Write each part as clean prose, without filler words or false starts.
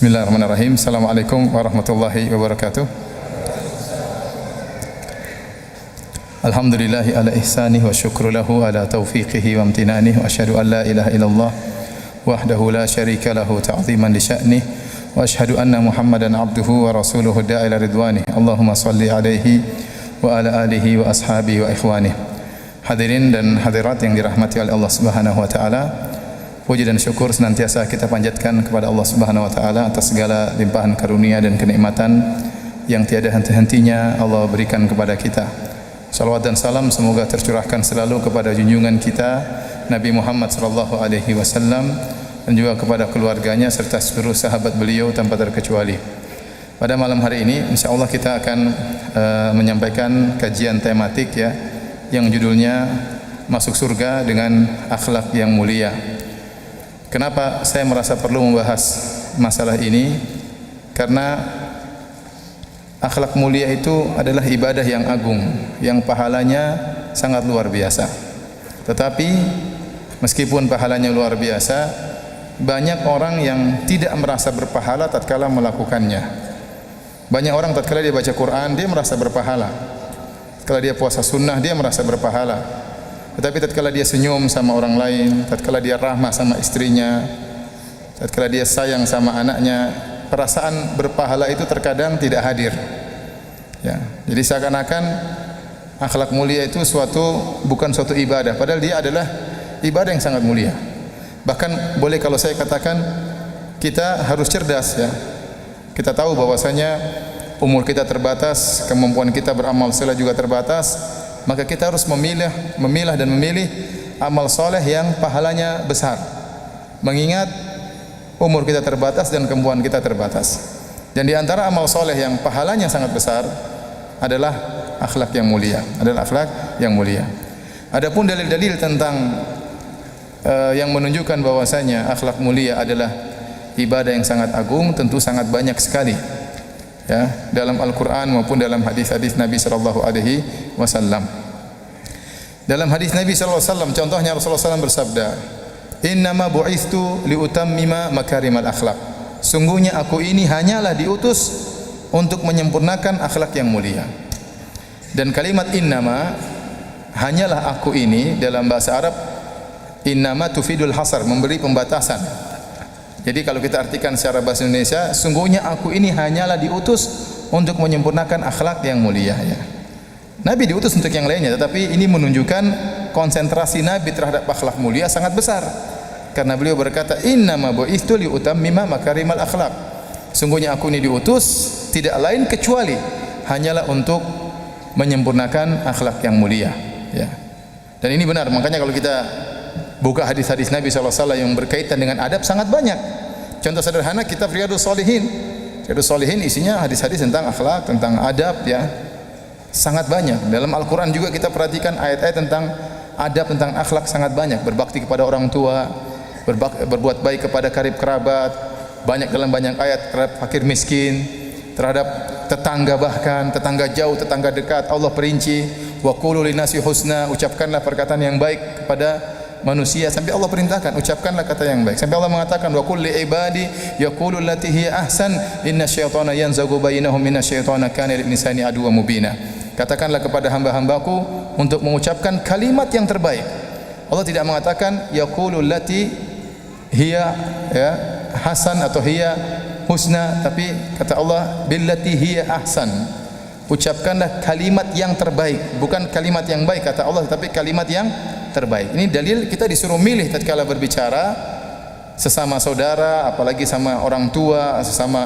Bismillahirrahmanirrahim. Assalamualaikum warahmatullahi wabarakatuh. Alhamdulillahi ala ihsanih wa syukru lahu ala taufiqihi wa amtinanih wa asyhadu an la ilaha illallah wahdahu la syarika lahu ta'ziman li sya'nih wa asyhadu anna Muhammadan abduhu wa rasuluhu da'ila ridwanih. Allahumma salli alaihi wa ala alihi wa ashabihi wa ikhwanih. Hadirin dan hadirat yang dirahmati oleh Allah Subhanahu wa taala, puji dan syukur senantiasa kita panjatkan kepada Allah Subhanahu wa taala atas segala limpahan karunia dan kenikmatan yang tiada henti-hentinya Allah berikan kepada kita. Salawat dan salam semoga tercurahkan selalu kepada junjungan kita Nabi Muhammad sallallahu alaihi wasallam dan juga kepada keluarganya serta seluruh sahabat beliau tanpa terkecuali. Pada malam hari ini insyaallah kita akan menyampaikan kajian tematik yang judulnya Masuk Surga dengan Akhlak yang Mulia. Kenapa saya merasa perlu membahas masalah ini? Karena akhlak mulia itu adalah ibadah yang agung, yang pahalanya sangat luar biasa. Tetapi meskipun pahalanya luar biasa, banyak orang yang tidak merasa berpahala tatkala melakukannya. Banyak orang tatkala dia baca Quran, dia merasa berpahala. Tatkala dia puasa sunnah, dia merasa berpahala. Tetapi tatkala dia senyum sama orang lain, tatkala dia rahmah sama istrinya, tatkala dia sayang sama anaknya, perasaan berpahala itu terkadang tidak hadir. Ya, jadi seakan-akan akhlak mulia itu bukan suatu ibadah, padahal dia adalah ibadah yang sangat mulia. Bahkan boleh kalau saya katakan kita harus cerdas ya. Kita tahu bahwasanya umur kita terbatas, kemampuan kita beramal saleh juga terbatas. Maka kita harus memilah dan memilih amal soleh yang pahalanya besar. Mengingat umur kita terbatas dan kemampuan kita terbatas. Dan di antara amal soleh yang pahalanya sangat besar adalah akhlak yang mulia. Adapun dalil-dalil tentang yang menunjukkan bahwasanya akhlak mulia adalah ibadah yang sangat agung tentu sangat banyak sekali. Ya, dalam Al-Quran maupun dalam hadis-hadis Nabi sallallahu alaihi wasallam. Dalam hadis Nabi sallallahu alaihi wasallam contohnya Rasulullah SAW bersabda, "Innama bu'istu liutammima makarimal akhlak." Sungguhnya aku ini hanyalah diutus untuk menyempurnakan akhlak yang mulia. Dan kalimat innama, hanyalah aku ini, dalam bahasa Arab innama tufidul hasar, memberi pembatasan. Jadi kalau kita artikan secara bahasa Indonesia, sungguhnya aku ini hanyalah diutus untuk menyempurnakan akhlak yang mulia ya. Nabi diutus untuk yang lainnya, tetapi ini menunjukkan konsentrasi Nabi terhadap akhlak mulia sangat besar. Karena beliau berkata, "Innama bu'istu liutammima makarimal akhlak." Sungguhnya aku ini diutus tidak lain kecuali hanyalah untuk menyempurnakan akhlak yang mulia ya. Dan ini benar, makanya kalau kita buka hadis-hadis Nabi SAW yang berkaitan dengan adab sangat banyak. Contoh sederhana kitab Riyadhus Shalihin. Riyadhus Shalihin isinya hadis-hadis tentang akhlak, tentang adab ya. Sangat banyak. Dalam Al-Quran juga kita perhatikan ayat-ayat tentang adab, tentang akhlak sangat banyak. Berbakti kepada orang tua, berbuat baik kepada karib kerabat. Banyak dalam banyak ayat terhadap fakir miskin, terhadap tetangga, bahkan tetangga jauh, tetangga dekat. Allah perinci, wa qulu linnasi husna, ucapkanlah perkataan yang baik kepada manusia, sampai Allah perintahkan ucapkanlah kata yang baik. Sampai Allah mengatakan wa qul li ibadi yaqulu allati hiya ahsan inna syaitana yanzagu bainahum minasyaitana kana lil insani aduwwan mubina. Katakanlah kepada hamba-hambaku untuk mengucapkan kalimat yang terbaik. Allah tidak mengatakan yaqulu allati hiya hasan atau hiya husna, tapi kata Allah billati hiya ahsan. Ucapkanlah kalimat yang terbaik, bukan kalimat yang baik kata Allah, tapi kalimat yang terbaik. Ini dalil kita disuruh milih tatkala berbicara sesama saudara, apalagi sama orang tua, sesama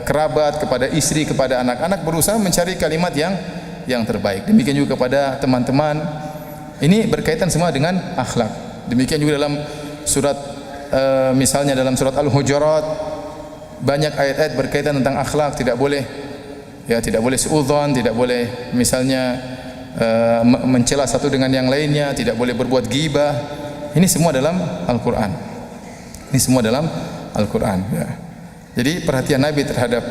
kerabat, kepada istri, kepada anak-anak, berusaha mencari kalimat yang terbaik. Demikian juga kepada teman-teman. Ini berkaitan semua dengan akhlak. Demikian juga dalam surat misalnya dalam surat Al-Hujurat banyak ayat-ayat berkaitan tentang akhlak. Tidak boleh suudzon, tidak boleh misalnya mencela satu dengan yang lainnya, tidak boleh berbuat ghibah. Ini semua dalam Al-Quran. Ya. Jadi perhatian Nabi terhadap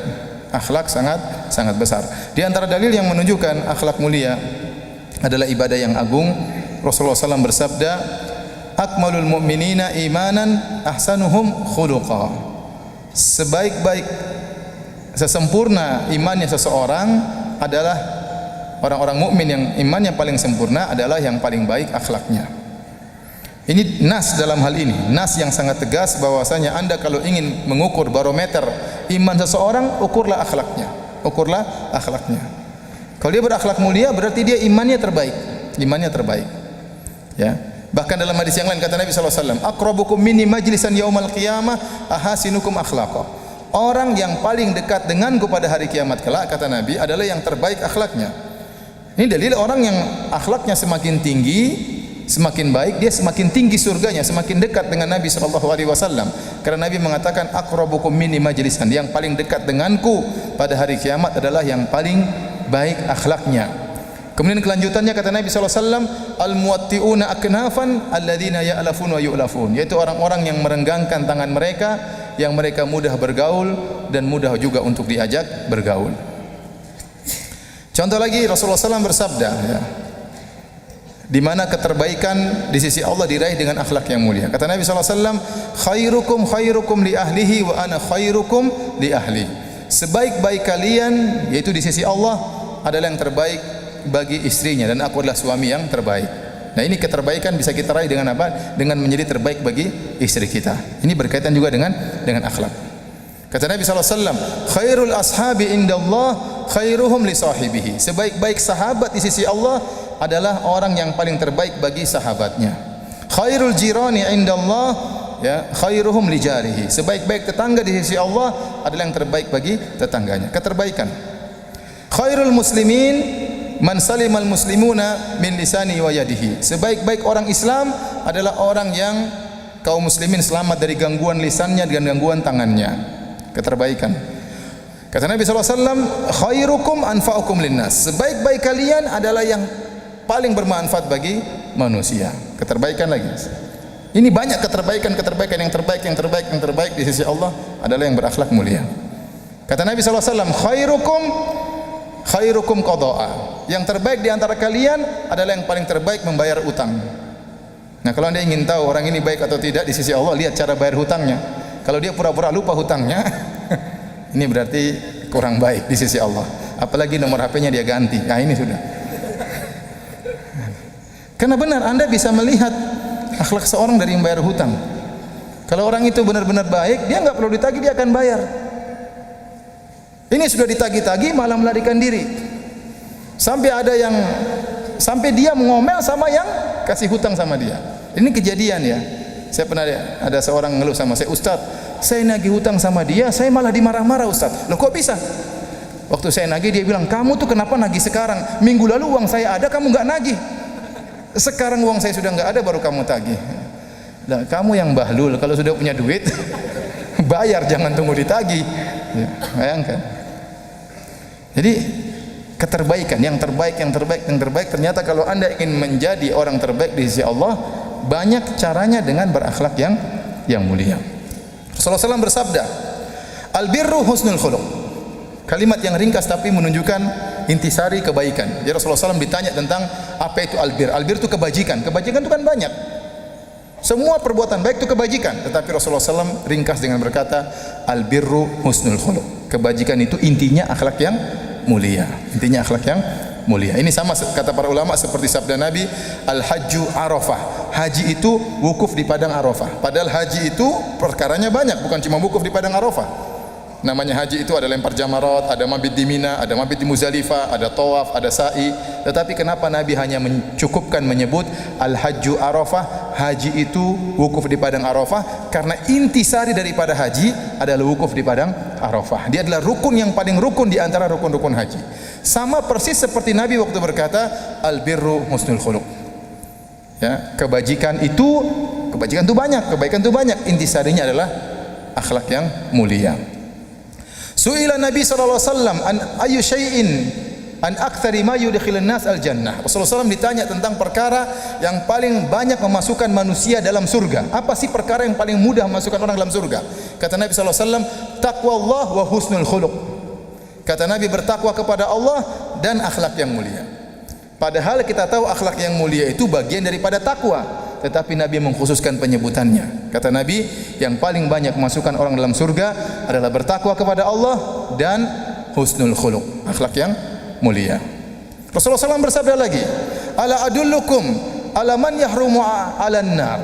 akhlak sangat besar. Di antara dalil yang menunjukkan akhlak mulia adalah ibadah yang agung, Rasulullah SAW bersabda, "Akmalul mu'minina imanan ahsanuhum khuluqa." sebaik-baik sesempurna imannya seseorang adalah orang-orang mukmin yang imannya paling sempurna adalah yang paling baik akhlaknya. Ini nas dalam hal ini, nas yang sangat tegas bahwasanya Anda kalau ingin mengukur barometer iman seseorang, ukurlah akhlaknya. Ukurlah akhlaknya. Kalau dia berakhlak mulia berarti dia imannya terbaik. Imannya terbaik. Ya. Bahkan dalam hadis yang lain kata Nabi sallallahu alaihi wasallam, "Aqrabukum minni majlisan yaumal qiyamah ahasinukum akhlaqa." Orang yang paling dekat denganku pada hari kiamat kelak kata Nabi adalah yang terbaik akhlaknya. Ini dalil orang yang akhlaknya semakin tinggi, semakin baik, dia semakin tinggi surganya, semakin dekat dengan Nabi sallallahu alaihi wasallam. Karena Nabi mengatakan aqrabukum minni majlisan, yang paling dekat denganku pada hari kiamat adalah yang paling baik akhlaknya. Kemudian kelanjutannya kata Nabi SAW, al-muwatti'una aknafan alladzina ya'lafun wa yu'lafun, yaitu orang-orang yang merenggangkan tangan mereka, yang mereka mudah bergaul dan mudah juga untuk diajak bergaul. Contoh lagi Rasulullah SAW bersabda, ya, di mana keterbaikan di sisi Allah diraih dengan akhlak yang mulia. Kata Nabi SAW, khairukum khairukum li ahlihi wa ana khairukum li ahli. Sebaik-baik kalian, yaitu di sisi Allah, adalah yang terbaik bagi istrinya dan aku adalah suami yang terbaik. Nah, ini keterbaikan bisa kita raih dengan apa? Dengan menjadi terbaik bagi istri kita. Ini berkaitan juga dengan akhlak. Kata Nabi SAW, khairul ashabi indallah khairuhum li sahibihi. Sebaik-baik sahabat di sisi Allah adalah orang yang paling terbaik bagi sahabatnya. Khairul jirani indallah, ya, khairuhum li jarihi. Sebaik-baik tetangga di sisi Allah adalah yang terbaik bagi tetangganya. Keterbaikan. Khairul muslimin man salimal muslimuna min lisani wa yadihi. Sebaik-baik orang Islam adalah orang yang kaum muslimin selamat dari gangguan lisannya dan gangguan tangannya. Keterbaikan. Kata Nabi SAW, khairukum anfa'ukum linnas. Sebaik-baik kalian adalah yang paling bermanfaat bagi manusia. Keterbaikan lagi. Ini banyak keterbaikan yang terbaik di sisi Allah adalah yang berakhlak mulia. Kata Nabi SAW, khairukum qada'a. Yang terbaik di antara kalian adalah yang paling terbaik membayar utang. Nah, kalau Anda ingin tahu orang ini baik atau tidak di sisi Allah, lihat cara bayar hutangnya. Kalau dia pura-pura lupa hutangnya, ini berarti kurang baik di sisi Allah. Apalagi nomor HP-nya dia ganti. Nah, ini sudah. Karena benar Anda bisa melihat akhlak seorang dari membayar hutang. Kalau orang itu benar-benar baik, dia enggak perlu ditagih, dia akan bayar. Ini sudah ditagih-tagih malah melarikan diri. Sampai dia ngomel sama yang kasih hutang sama dia. Ini kejadian ya. Saya pernah ada seorang ngeluh sama saya, Ustaz, saya nagih hutang sama dia, saya malah dimarah-marah Ustaz. Loh kok bisa? Waktu saya nagih dia bilang, kamu tuh kenapa nagih sekarang? Minggu lalu uang saya ada, kamu nggak nagih. Sekarang uang saya sudah nggak ada, baru kamu tagih. Nah, kamu yang bahlul, kalau sudah punya duit bayar, jangan tunggu ditagih. Ya, bayangkan. Jadi keterbaikan, yang terbaik ternyata kalau Anda ingin menjadi orang terbaik di sisi Allah, banyak caranya dengan berakhlak yang mulia. Rasulullah SAW bersabda, al-birru husnul khuluq. Kalimat yang ringkas tapi menunjukkan intisari kebaikan. Jadi Rasulullah SAW ditanya tentang apa itu albir. Albir itu kebajikan. Kebajikan itu kan banyak. Semua perbuatan baik itu kebajikan. Tetapi Rasulullah SAW ringkas dengan berkata, albirru husnul khuluq. Kebajikan itu intinya akhlak yang mulia. Intinya akhlak yang mulia. Ini sama kata para ulama seperti sabda Nabi, al-hajju arafah. Haji itu wukuf di padang Arafah. Padahal haji itu perkaranya banyak, bukan cuma wukuf di padang Arafah. Namanya haji itu ada lempar jamarat, ada mabit di Mina, ada mabit di Muzdalifah, ada tawaf, ada sa'i. Tetapi kenapa Nabi hanya mencukupkan menyebut al-hajju arafah? Haji itu wukuf di padang Arafah karena intisari daripada haji adalah wukuf di padang Arafah. Dia adalah rukun yang paling rukun di antara rukun-rukun haji. Sama persis seperti Nabi waktu berkata al-birru husnul khuluq. Ya, kebajikan itu banyak, kebaikan itu banyak. Intisarinya adalah akhlak yang mulia. Su'ila Nabi sallallahu alaihi wasallam an ayyu syai'in an aktsari ma yudkhilun nas al jannah. Rasulullah SAW ditanya tentang perkara yang paling banyak memasukkan manusia dalam surga. Apa sih perkara yang paling mudah memasukkan orang dalam surga? Kata Nabi sallallahu alaihi wasallam, taqwallah wa husnul khuluq. Kata Nabi, bertakwa kepada Allah dan akhlak yang mulia. Padahal kita tahu akhlak yang mulia itu bagian daripada takwa. tetapi Nabi mengkhususkan penyebutannya. Kata Nabi, yang paling banyak memasukkan orang dalam surga adalah bertakwa kepada Allah dan husnul khuluq, akhlak yang mulia. Rasulullah SAW bersabda lagi, ala adullukum ala man yahrumu 'alan nar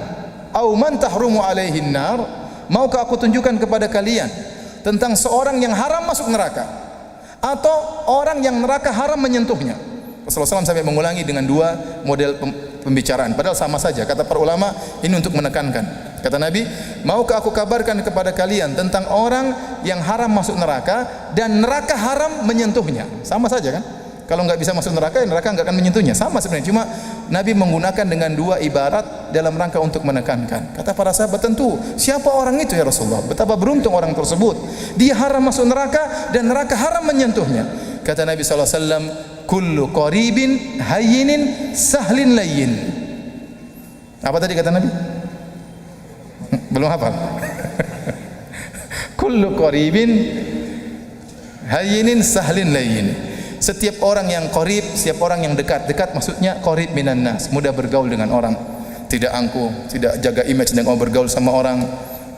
aw man tahrumu 'alaihi nar. Maukah aku tunjukkan kepada kalian tentang seorang yang haram masuk neraka atau orang yang neraka haram menyentuhnya? Rasulullah SAW sampai mengulangi dengan dua model pembicaraan, padahal sama saja. Kata para ulama, ini untuk menekankan. Kata Nabi, maukah aku kabarkan kepada kalian tentang orang yang haram masuk neraka dan neraka haram menyentuhnya? Sama saja kan? Kalau nggak bisa masuk neraka, ya neraka nggak akan menyentuhnya. Sama sebenarnya, cuma Nabi menggunakan dengan dua ibarat dalam rangka untuk menekankan. Kata para sahabat, tentu siapa orang itu ya Rasulullah? Betapa beruntung orang tersebut. Dia haram masuk neraka dan neraka haram menyentuhnya. Kata Nabi SAW, kullu qaribin hayyinin sahlin layyin. Apa tadi kata Nabi? Belum hafal. Kullu qaribin hayyinin sahlin layyin. Setiap orang yang qarib, setiap orang yang dekat. Dekat maksudnya qarib minan nas, mudah bergaul dengan orang, tidak angkuh, tidak jaga image dengan bergaul sama orang,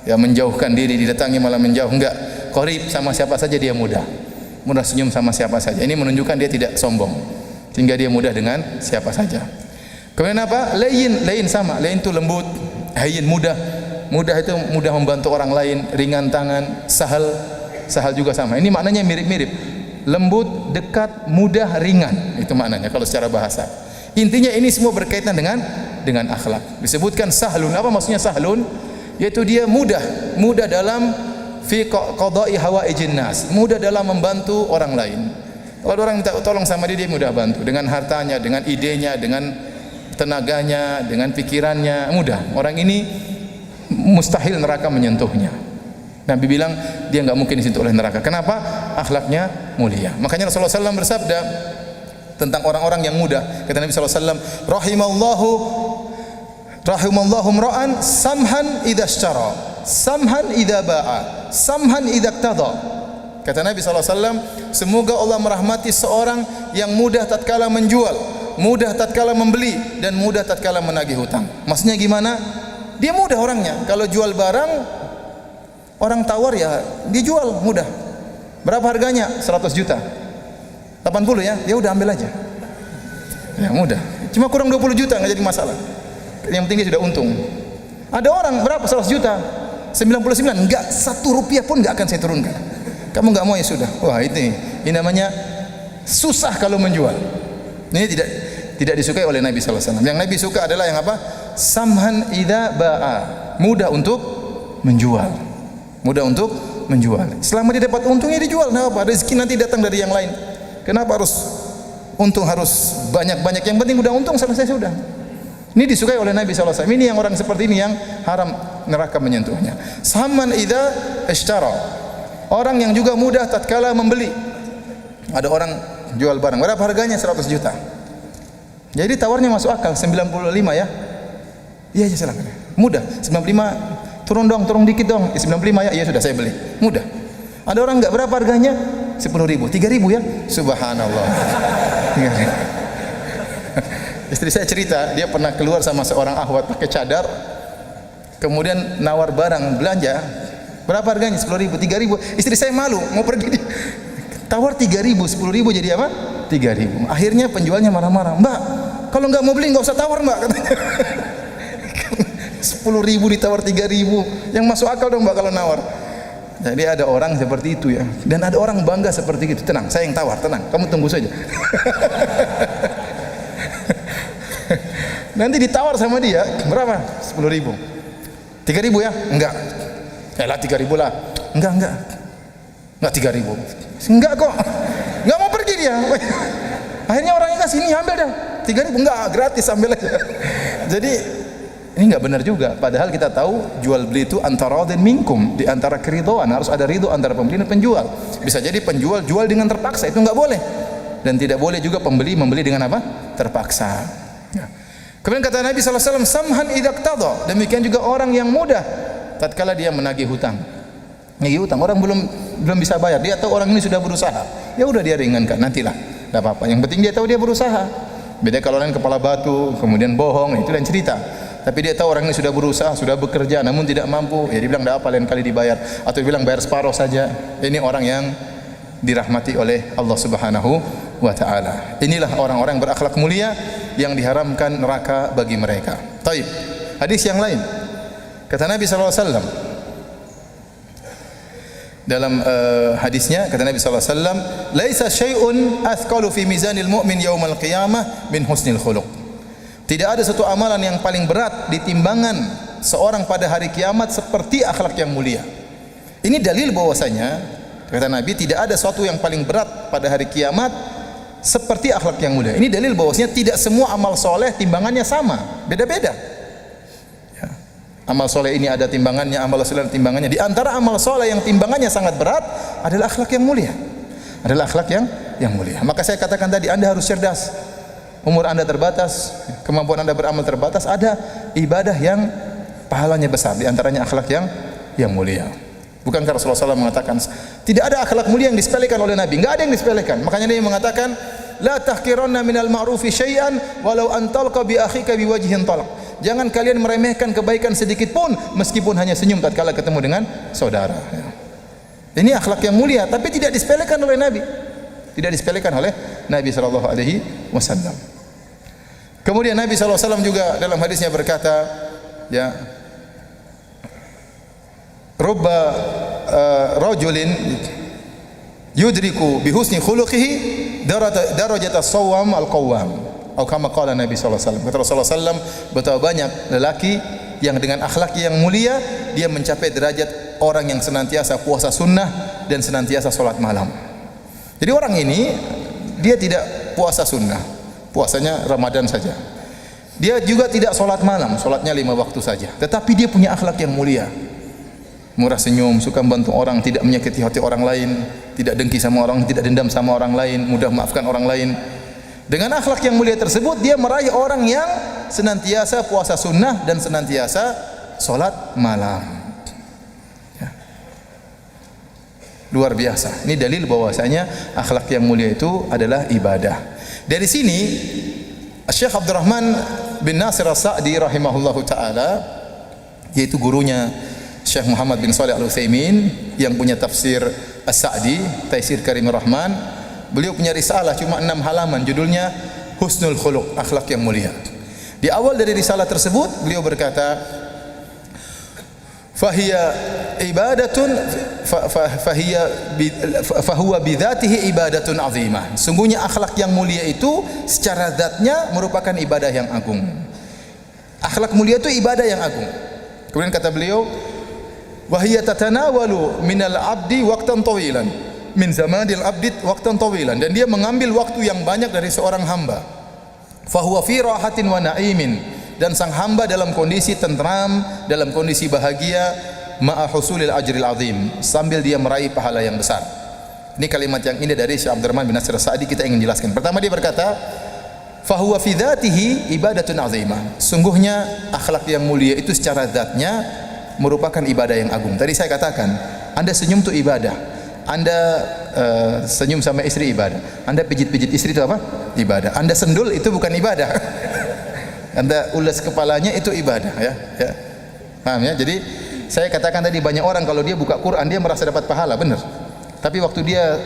ya menjauhkan diri, didatangi malah menjauh. Enggak, qarib sama siapa saja dia mudah senyum sama siapa saja. Ini menunjukkan dia tidak sombong, sehingga dia mudah dengan siapa saja. Kemudian apa? Layyin sama. Layyin itu lembut, hayyin mudah. Mudah itu mudah membantu orang lain, ringan tangan. Sahal juga sama. Ini maknanya mirip-mirip. Lembut, dekat, mudah, ringan. Itu maknanya kalau secara bahasa. Intinya ini semua berkaitan dengan akhlak. Disebutkan sahlun. Apa maksudnya sahlun? Yaitu dia mudah dalam fi qada'i hawaijin nas, mudah dalam membantu orang lain. Kalau orang minta tolong sama dia mudah bantu dengan hartanya, dengan idenya, dengan tenaganya, dengan pikirannya, mudah. Orang ini mustahil neraka menyentuhnya. Nabi bilang dia enggak mungkin disentuh oleh neraka. Kenapa? Akhlaknya mulia. Makanya Rasulullah SAW bersabda tentang orang-orang yang mudah. Kata Nabi SAW, rahimallahu imra'an samhan idza ishtara, samhan idza ba'a, samhan idza iqtada. Kata Nabi SAW, semoga Allah merahmati seorang yang mudah tatkala menjual, mudah tatkala membeli, dan mudah tatkala menagih hutang. Maksudnya gimana? Dia mudah orangnya. Kalau jual barang, orang tawar ya dijual mudah. Berapa harganya? 100 juta, 80 ya, ya udah ambil aja. Ya mudah. Cuma kurang 20 juta nggak jadi masalah. Yang penting dia sudah untung. Ada orang berapa? 100 juta, 99, enggak, 1 rupiah pun enggak akan saya turunkan. Kamu enggak mau ya sudah. Wah ini namanya susah kalau menjual. Ini tidak disukai oleh Nabi SAW. Yang Nabi suka adalah yang apa? Samhan idza ba'a, mudah untuk menjual. Mudah untuk menjual. Selama dia dapat untungnya dijual, nah apa? Rezeki nanti datang dari yang lain. Kenapa harus untung harus banyak-banyak? Yang penting udah untung selesai sudah. Ini disukai oleh Nabi SAW. Ini yang orang seperti ini yang haram neraka menyentuhnya. Saman idza ishtara, orang yang juga mudah tatkala membeli. Ada orang jual barang, berapa harganya? 100 juta. Jadi tawarnya masuk akal, 95 ya. Iya silakan. Mudah, 95. Turun dikit dong. 95 ya. Iya sudah saya beli. Mudah. Ada orang enggak, berapa harganya? 10.000, 3.000 ya. Subhanallah. Istri saya cerita, dia pernah keluar sama seorang akhwat pakai cadar, kemudian nawar barang belanja. Berapa harganya? 10.000, 3.000. Istri saya malu, mau pergi. Tawar 3.000, 10.000 jadi apa? 3.000. Akhirnya penjualnya marah-marah. Mbak, kalau nggak mau beli nggak usah tawar mbak, katanya. 10.000 ditawar 3.000, yang masuk akal dong mbak kalau nawar. Jadi ada orang seperti itu ya, dan ada orang bangga seperti itu. Tenang, saya yang tawar, tenang, kamu tunggu saja. Nanti ditawar sama dia, berapa? 10.000. 3.000 ya? Enggak. Lah 3.000 lah. Enggak 3.000. Enggak kok. Enggak mau pergi dia. Akhirnya orangnya kasih, ini ambil dah. 3.000 enggak, gratis ambil aja. Jadi ini enggak benar juga. Padahal kita tahu jual beli itu antara dan minkum, di antara keridhaan, harus ada ridho antara pembeli dan penjual. Bisa jadi penjual jual dengan terpaksa, itu enggak boleh. Dan tidak boleh juga pembeli membeli dengan apa? Terpaksa. Ya. Kemudian kata Nabi SAW, samhan idza iqtada. Demikian juga orang yang mudah tatkala dia menagih hutang. Nagih hutang, orang belum bisa bayar, dia tahu orang ini sudah berusaha, ya udah dia ringankan, nantilah, tidak apa-apa. Yang penting dia tahu dia berusaha. Beda kalau orang kepala batu, kemudian bohong, itu lain cerita. Tapi dia tahu orang ini sudah berusaha, sudah bekerja, namun tidak mampu. Ya dia bilang, "Tidak apa, lain kali dibayar." Atau dia bilang, "Bayar separuh saja." Ini orang yang dirahmati oleh Allah Subhanahu wa taala. Inilah orang-orang yang berakhlak mulia yang diharamkan neraka bagi mereka. Taib. Hadis yang lain. Kata Nabi sallallahu alaihi wasallam dalam hadisnya, kata Nabi sallallahu alaihi wasallam, "Laisa syai'un athqalu fi mizanil mu'min yaumal qiyamah min husnil khuluq." Tidak ada satu amalan yang paling berat di timbangan seorang pada hari kiamat seperti akhlak yang mulia. Ini dalil bahwasanya, kata Nabi, tidak ada sesuatu yang paling berat pada hari kiamat seperti akhlak yang mulia. Ini dalil bahwasanya tidak semua amal soleh timbangannya sama, beda-beda. Ya. Amal soleh ini ada timbangannya, amal soleh timbangannya. Di antara amal soleh yang timbangannya sangat berat adalah akhlak yang mulia. Adalah akhlak yang mulia. Maka saya katakan tadi, Anda harus cerdas. Umur Anda terbatas, kemampuan Anda beramal terbatas, ada ibadah yang pahalanya besar, di antaranya akhlak yang mulia. Bukankah Rasulullah SAW mengatakan tidak ada akhlak mulia yang disepelekan oleh Nabi? Enggak ada yang disepelekan. Makanya dia mengatakan, la tahqiranna minal ma'rufi syai'an walau an talqa bi akhika bi wajhin talaq. Jangan kalian meremehkan kebaikan sedikit pun meskipun hanya senyum tatkala ketemu dengan saudara. Ini akhlak yang mulia, tapi tidak disepelekan oleh Nabi. Tidak disepelekan oleh Nabi sallallahu alaihi wasallam. Kemudian Nabi sallallahu alaihi wasallam juga dalam hadisnya berkata, ya, rubba rajulin yudriku bi husni khuluqihi darajat as-sawam al-qawwam. Atau kama qala Nabi sallallahu alaihi wasallam. Kata Rasulullah sallallahu alaihi wasallam, betapa banyak lelaki yang dengan akhlak yang mulia dia mencapai derajat orang yang senantiasa puasa sunnah dan senantiasa salat malam. Jadi orang ini dia tidak puasa sunnah, puasanya Ramadan saja. Dia juga tidak salat malam, salatnya 5 waktu saja. Tetapi dia punya akhlak yang mulia. Murah senyum, suka membantu orang, tidak menyakiti hati orang lain, tidak dengki sama orang, tidak dendam sama orang lain, mudah memaafkan orang lain. Dengan akhlak yang mulia tersebut, dia meraih orang yang senantiasa puasa sunnah dan senantiasa salat malam. Ya. Luar biasa. Ini dalil bahwasanya akhlak yang mulia itu adalah ibadah. Dari sini Syekh Abdurrahman bin Nasir As-Sa'di rahimahullahu taala, yaitu gurunya Syekh Muhammad bin Shalih Al-Utsaimin yang punya tafsir As-Sa'di, Taisir Karimur Rahman. Beliau punya risalah cuma 6 halaman, judulnya Husnul Khuluq, akhlak yang mulia. Di awal dari risalah tersebut beliau berkata, fahiya ibadatun fahuwa bidzatihi ibadatun azimah. Sungguhnya akhlak yang mulia itu secara zatnya merupakan ibadah yang agung. Akhlak mulia itu ibadah yang agung. Kemudian kata beliau, wa hiya tatanawalu minal abdi waqtan tawilan min zamanil abdi waqtan tawilan, dan dia mengambil waktu yang banyak dari seorang hamba. Fahuwa fi rahatin wa na'imin, dan sang hamba dalam kondisi tentram, dalam kondisi bahagia, ma'a husulil ajril azim, sambil dia meraih pahala yang besar. Ini kalimat yang indah dari Syekh Abdurrahman bin Nasir As-Sa'di, kita ingin jelaskan. Pertama dia berkata, fahuwa fi dzatihi ibadatun azimah. Sungguhnya akhlak yang mulia itu secara zatnya merupakan ibadah yang agung. Tadi saya katakan, Anda senyum itu ibadah. Anda senyum sama istri ibadah. Anda pijit-pijit istri itu apa? Ibadah. Anda sendul itu bukan ibadah. Anda ulas kepalanya itu ibadah, ya. Paham ya? Jadi saya katakan tadi, banyak orang kalau dia buka Quran dia merasa dapat pahala, benar. Tapi waktu dia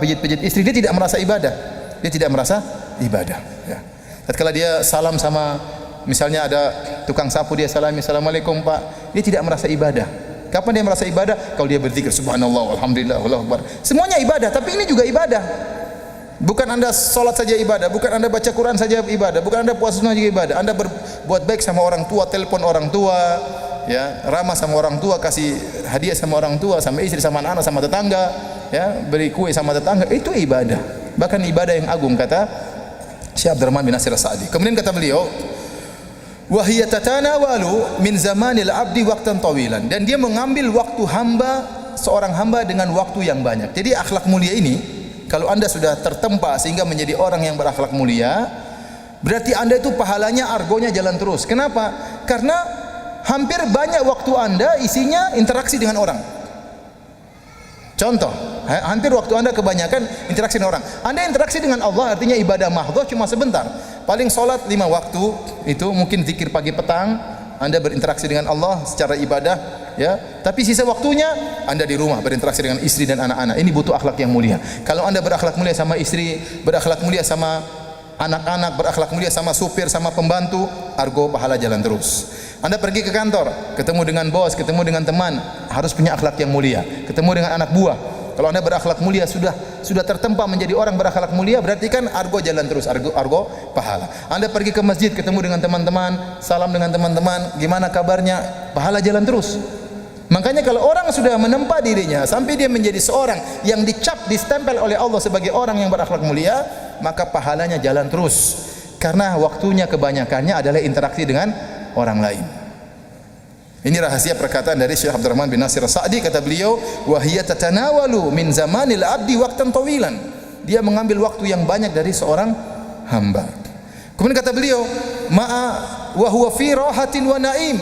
pijit-pijit istri, dia tidak merasa ibadah. Dia tidak merasa ibadah, ya. Tatkala dia salam sama, misalnya ada tukang sapu, dia salami, assalamualaikum Pak, dia tidak merasa ibadah. Kapan dia merasa ibadah? Kalau dia berzikir subhanallah, alhamdulillah, Allahu akbar. Semuanya ibadah, tapi ini juga ibadah. Bukan Anda salat saja ibadah, bukan Anda baca Quran saja ibadah, bukan Anda puasa sunnah juga ibadah. Anda berbuat baik sama orang tua, telepon orang tua, ya, ramah sama orang tua, kasih hadiah sama orang tua, sama istri, sama anak, sama tetangga, ya, beri kue sama tetangga, itu ibadah. Bahkan ibadah yang agung, kata Syekh Abdurrahman bin Nasir As-Sa'di. Kemudian kata beliau, wa hiya tatanawalu min zamanil abdi waqtan tawilan, dan dia mengambil waktu hamba, seorang hamba dengan waktu yang banyak. Jadi akhlak mulia ini, kalau Anda sudah tertempa sehingga menjadi orang yang berakhlak mulia, berarti Anda itu pahalanya, argonya jalan terus. Kenapa? Karena hampir banyak waktu Anda isinya interaksi dengan orang. Contoh, hampir waktu Anda kebanyakan interaksi dengan orang. Anda interaksi dengan Allah artinya ibadah mahdhah cuma sebentar. paling salat 5 waktu, itu mungkin zikir pagi petang, Anda berinteraksi dengan Allah secara ibadah, ya. Tapi sisa waktunya Anda di rumah berinteraksi dengan istri dan anak-anak. Ini butuh akhlak yang mulia. Kalau Anda berakhlak mulia sama istri, berakhlak mulia sama anak-anak, berakhlak mulia sama supir, sama pembantu, argo pahala jalan terus. Anda pergi ke kantor, ketemu dengan bos, ketemu dengan teman, harus punya akhlak yang mulia. Ketemu dengan anak buah, kalau Anda berakhlak mulia, sudah tertempa menjadi orang berakhlak mulia, berarti kan argo jalan terus, argo pahala. Anda pergi ke masjid, ketemu dengan teman-teman, salam dengan teman-teman, gimana kabarnya, pahala jalan terus. Makanya kalau orang sudah menempa dirinya sampai dia menjadi seorang yang dicap, distempel oleh Allah sebagai orang yang berakhlak mulia, maka pahalanya jalan terus. Karena waktunya kebanyakannya adalah interaksi dengan orang lain. Ini rahasia perkataan dari Syekh Abdurrahman bin Nasir As-Sa'di, kata beliau, wa hiya tatanawalu min zamanil abdi waqtan tawilan. Dia mengambil waktu yang banyak dari seorang hamba. Kemudian kata beliau, ma'a wa huwa fi rahatin wa naim,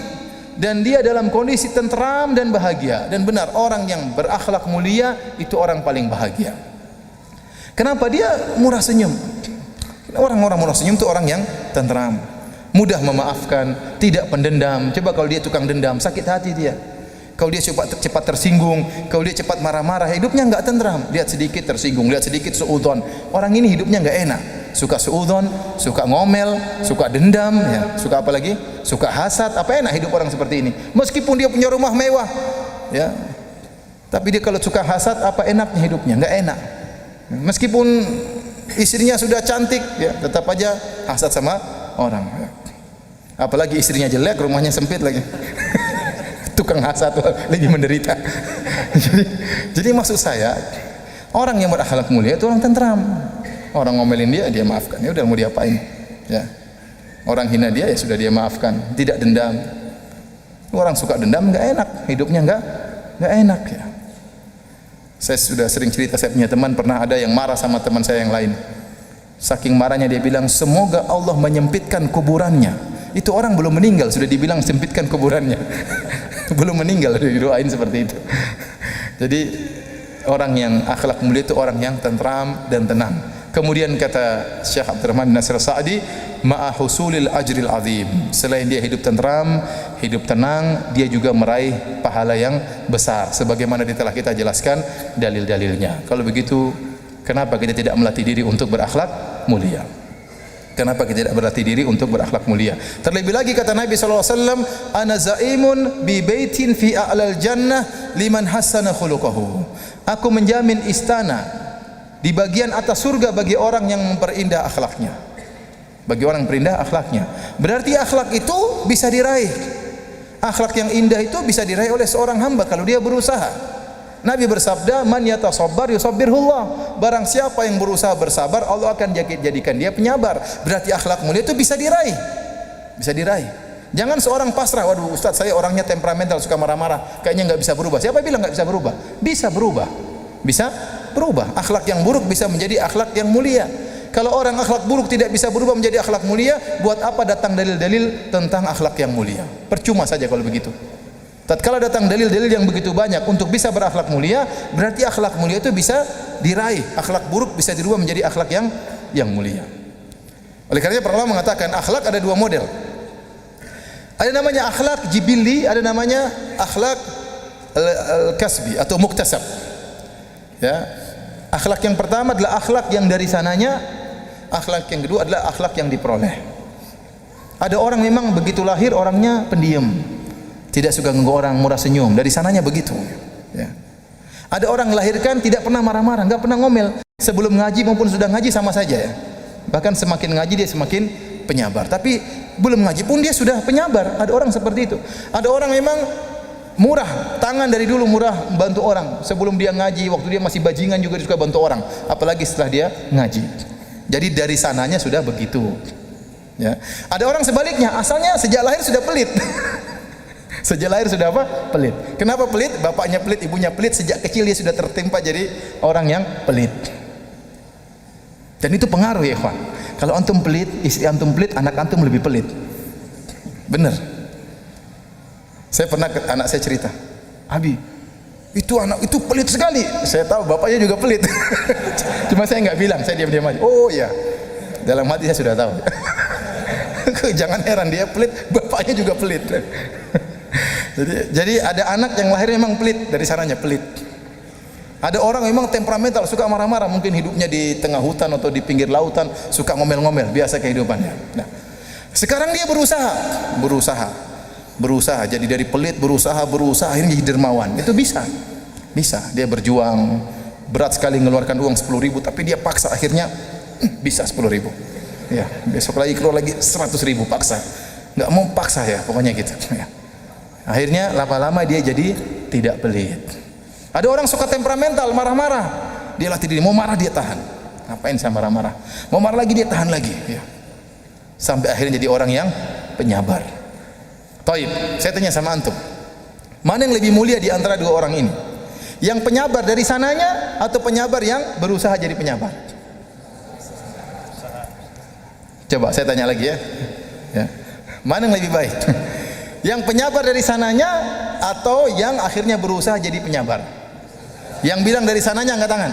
dan dia dalam kondisi tenteram dan bahagia. Dan benar, orang yang berakhlak mulia itu orang paling bahagia. Kenapa? Dia murah senyum. Orang-orang murah senyum itu orang yang tenteram, mudah memaafkan, tidak pendendam. Coba kalau dia tukang dendam, sakit hati dia. Kalau dia cepat tersinggung, kalau dia cepat marah-marah, hidupnya enggak tenteram. Lihat sedikit tersinggung, lihat sedikit suudzon. Orang ini hidupnya enggak enak. Suka suudzon, suka ngomel, suka dendam, ya. Suka apa lagi? Suka hasad. Apa enak hidup orang seperti ini? Meskipun dia punya rumah mewah, ya. Tapi dia kalau suka hasad, apa enaknya hidupnya? Enggak enak. Meskipun istrinya sudah cantik, ya, tetap aja hasad sama orang. Apalagi istrinya jelek, rumahnya sempit lagi. Tukang hasad lagi menderita. jadi maksud saya, orang yang berakhlak mulia itu orang tenteram. Orang ngomelin dia, dia maafkan. Ya udah, mau diapain? Ya. Orang hina dia, ya sudah dia maafkan. Tidak dendam. Orang suka dendam enggak enak, hidupnya enggak enak, ya. Saya sudah sering cerita, saya punya teman pernah ada yang marah sama teman saya yang lain. Saking marahnya dia bilang, semoga Allah menyempitkan kuburannya. Itu orang belum meninggal sudah dibilang sempitkan kuburannya. Belum meninggal sudah didoain seperti itu. Jadi orang yang akhlak mulia itu orang yang tentram dan tenang. Kemudian kata Syekh Abdurrahman bin Nasir As-Sa'di, ma'a husulil ajril azim. Selain dia hidup tentram, hidup tenang, dia juga meraih pahala yang besar sebagaimana telah kita jelaskan dalil-dalilnya. Kalau begitu, kenapa kita tidak melatih diri untuk berakhlak mulia? Kenapa kita tidak berlatih diri untuk berakhlak mulia? Terlebih lagi kata Nabi sallallahu alaihi wasallam, ana zaimun bi baitin fi a'lal jannah liman hassana khuluquhu. Aku menjamin istana di bagian atas surga bagi orang yang memperindah akhlaknya. Bagi orang yang perindah akhlaknya. Berarti akhlak itu bisa diraih. Akhlak yang indah itu bisa diraih oleh seorang hamba kalau dia berusaha. Nabi bersabda, man yatasabbar yusabbirullah. Barang siapa yang berusaha bersabar, Allah akan jadikan dia penyabar. Berarti akhlak mulia itu bisa diraih. Bisa diraih. Jangan seorang pasrah, waduh Ustaz saya orangnya temperamental, suka marah-marah, kayaknya enggak bisa berubah. Siapa bilang enggak bisa berubah? Bisa berubah. Bisa berubah. Akhlak yang buruk bisa menjadi akhlak yang mulia. Kalau orang akhlak buruk tidak bisa berubah menjadi akhlak mulia, buat apa datang dalil-dalil tentang akhlak yang mulia? Percuma saja kalau begitu. Tatkala datang dalil-dalil yang begitu banyak untuk bisa berakhlak mulia, berarti akhlak mulia itu bisa diraih. Akhlak buruk bisa dirubah menjadi akhlak yang mulia. Oleh karenanya para ulama mengatakan akhlak ada dua model. Ada namanya akhlak jibilli, ada namanya akhlak al-kasbi atau muktasab. Ya. Akhlak yang pertama adalah akhlak yang dari sananya, akhlak yang kedua adalah akhlak yang diperoleh. Ada orang memang begitu lahir orangnya pendiam, tidak suka ganggu orang, murah senyum, dari sananya begitu. Ya. Ada orang lahirkan tidak pernah marah-marah, enggak pernah ngomel. Sebelum ngaji maupun sudah ngaji sama saja, ya. Bahkan semakin ngaji dia semakin penyabar. Tapi belum ngaji pun dia sudah penyabar. Ada orang seperti itu. Ada orang memang murah, tangan dari dulu murah bantu orang. Sebelum dia ngaji, waktu dia masih bajingan juga dia suka bantu orang. Apalagi setelah dia ngaji. Jadi dari sananya sudah begitu. Ya. Ada orang sebaliknya, asalnya sejak lahir sudah pelit. Sejak lahir sudah apa? Pelit. Kenapa pelit? Bapaknya pelit, ibunya pelit, sejak kecil dia sudah tertimpa jadi orang yang pelit. Dan itu pengaruh ya, ikhwan. Kalau antum pelit, istri antum pelit, anak antum lebih pelit. Benar. Saya pernah ke anak saya cerita, Abi, itu anak itu pelit sekali. Saya tahu bapaknya juga pelit. Cuma saya enggak bilang, saya diam-diam aja. Oh ya. Dalam hati saya sudah tahu. Jangan heran dia pelit, bapaknya juga pelit. Jadi ada anak yang lahir memang pelit, dari sananya pelit. Ada orang memang temperamental, suka marah-marah, mungkin hidupnya di tengah hutan atau di pinggir lautan, suka ngomel-ngomel, biasa kehidupannya. Nah, sekarang dia berusaha. Jadi dari pelit berusaha, akhirnya jadi dermawan. Itu bisa. Dia berjuang, berat sekali mengeluarkan uang 10.000, tapi dia paksa, akhirnya bisa 10.000. Ya, besok lagi keluar lagi 100.000, paksa. Nggak mau paksa ya, pokoknya gitu. Ya. Akhirnya lama-lama dia jadi tidak pelit. Ada orang suka temperamental, marah-marah. Dia latih diri, mau marah dia tahan. Ngapain saya marah-marah? Mau marah lagi dia tahan lagi. Ya. Sampai akhirnya jadi orang yang penyabar. Taib, saya tanya sama antum, mana yang lebih mulia di antara dua orang ini? Yang penyabar dari sananya atau penyabar yang berusaha jadi penyabar? Coba saya tanya lagi ya. Mana yang lebih baik? Yang penyabar dari sananya atau yang akhirnya berusaha jadi penyabar? Yang bilang dari sananya angkat tangan.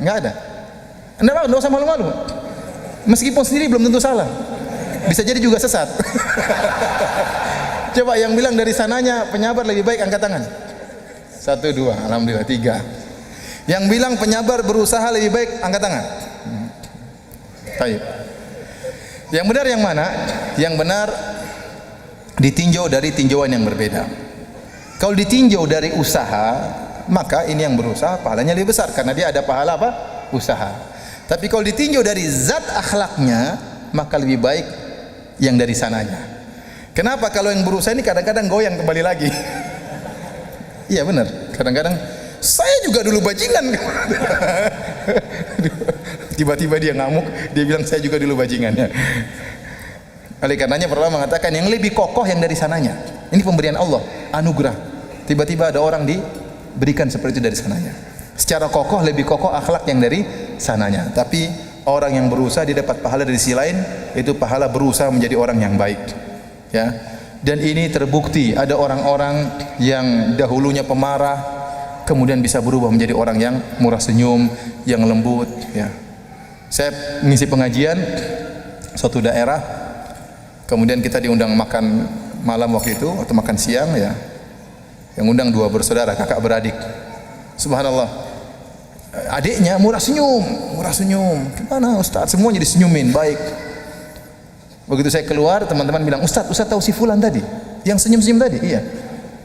Enggak ada. Enggak usah malu-malu. Meskipun sendiri belum tentu salah. Bisa jadi juga sesat. Coba yang bilang dari sananya penyabar lebih baik angkat tangan. 1, 2, alhamdulillah 3. Yang bilang penyabar berusaha lebih baik angkat tangan. Baik. Yang benar yang mana? Yang benar ditinjau dari tinjauan yang berbeda. Kalau ditinjau dari usaha, maka ini yang berusaha pahalanya lebih besar karena dia ada pahala apa? Usaha. Tapi kalau ditinjau dari zat akhlaknya, maka lebih baik yang dari sananya. Kenapa? Kalau yang berusaha ini kadang-kadang goyang kembali lagi. Iya benar. Kadang-kadang saya juga dulu bajingan. Tiba-tiba dia ngamuk, dia bilang saya juga dulu bajingannya. Oleh karenanya para ulama mengatakan yang lebih kokoh yang dari sananya. Ini pemberian Allah, anugerah. Tiba-tiba ada orang diberikan seperti itu dari sananya. Secara kokoh lebih kokoh akhlak yang dari sananya. Tapi orang yang berusaha dia dapat pahala dari sisi lain, itu pahala berusaha menjadi orang yang baik. Ya. Dan ini terbukti ada orang-orang yang dahulunya pemarah kemudian bisa berubah menjadi orang yang murah senyum, yang lembut, ya. Saya mengisi pengajian suatu daerah, kemudian kita diundang makan malam waktu itu atau makan siang, ya. Yang undang 2 bersaudara, kakak beradik. Subhanallah. Adiknya murah senyum. Gimana Ustaz? Semua jadi senyumin, baik. Begitu saya keluar, teman-teman bilang, Ustaz tahu si fulan tadi? Yang senyum-senyum tadi? Iya.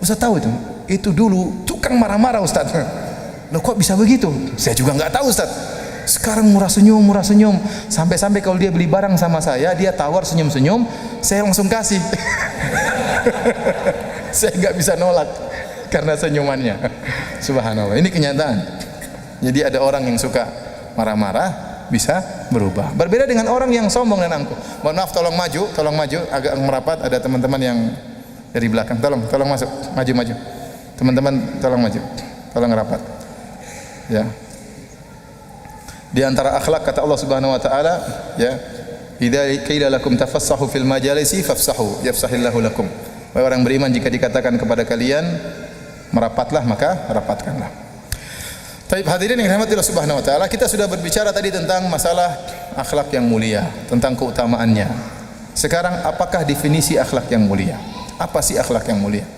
Ustaz tahu itu. Itu dulu tukang marah-marah Ustaz. Loh kok bisa begitu? Saya juga nggak tahu Ustaz. Sekarang murah senyum. Sampai-sampai kalau dia beli barang sama saya, dia tawar senyum-senyum, saya langsung kasih. Saya nggak bisa nolak karena senyumannya. Subhanallah. Ini kenyataan. Jadi ada orang yang suka marah-marah bisa berubah. Berbeda dengan orang yang sombong dan angkuh. Mohon maaf, tolong maju agak merapat. Ada teman-teman yang dari belakang. Tolong masuk, maju. Teman-teman tolong maju. Tolong rapat. Ya. Di antara akhlak kata Allah Subhanahu wa taala, ya, idza qila lakum tafassahu fil majalisi fafsahu yafsahillahu lakum. Wahai orang beriman, jika dikatakan kepada kalian merapatlah, maka rapatkanlah. Baik, hadirin yang dirahmati Allah Subhanahu wa taala, kita sudah berbicara tadi tentang masalah akhlak yang mulia, tentang keutamaannya. Sekarang apakah definisi akhlak yang mulia? Apa sih akhlak yang mulia?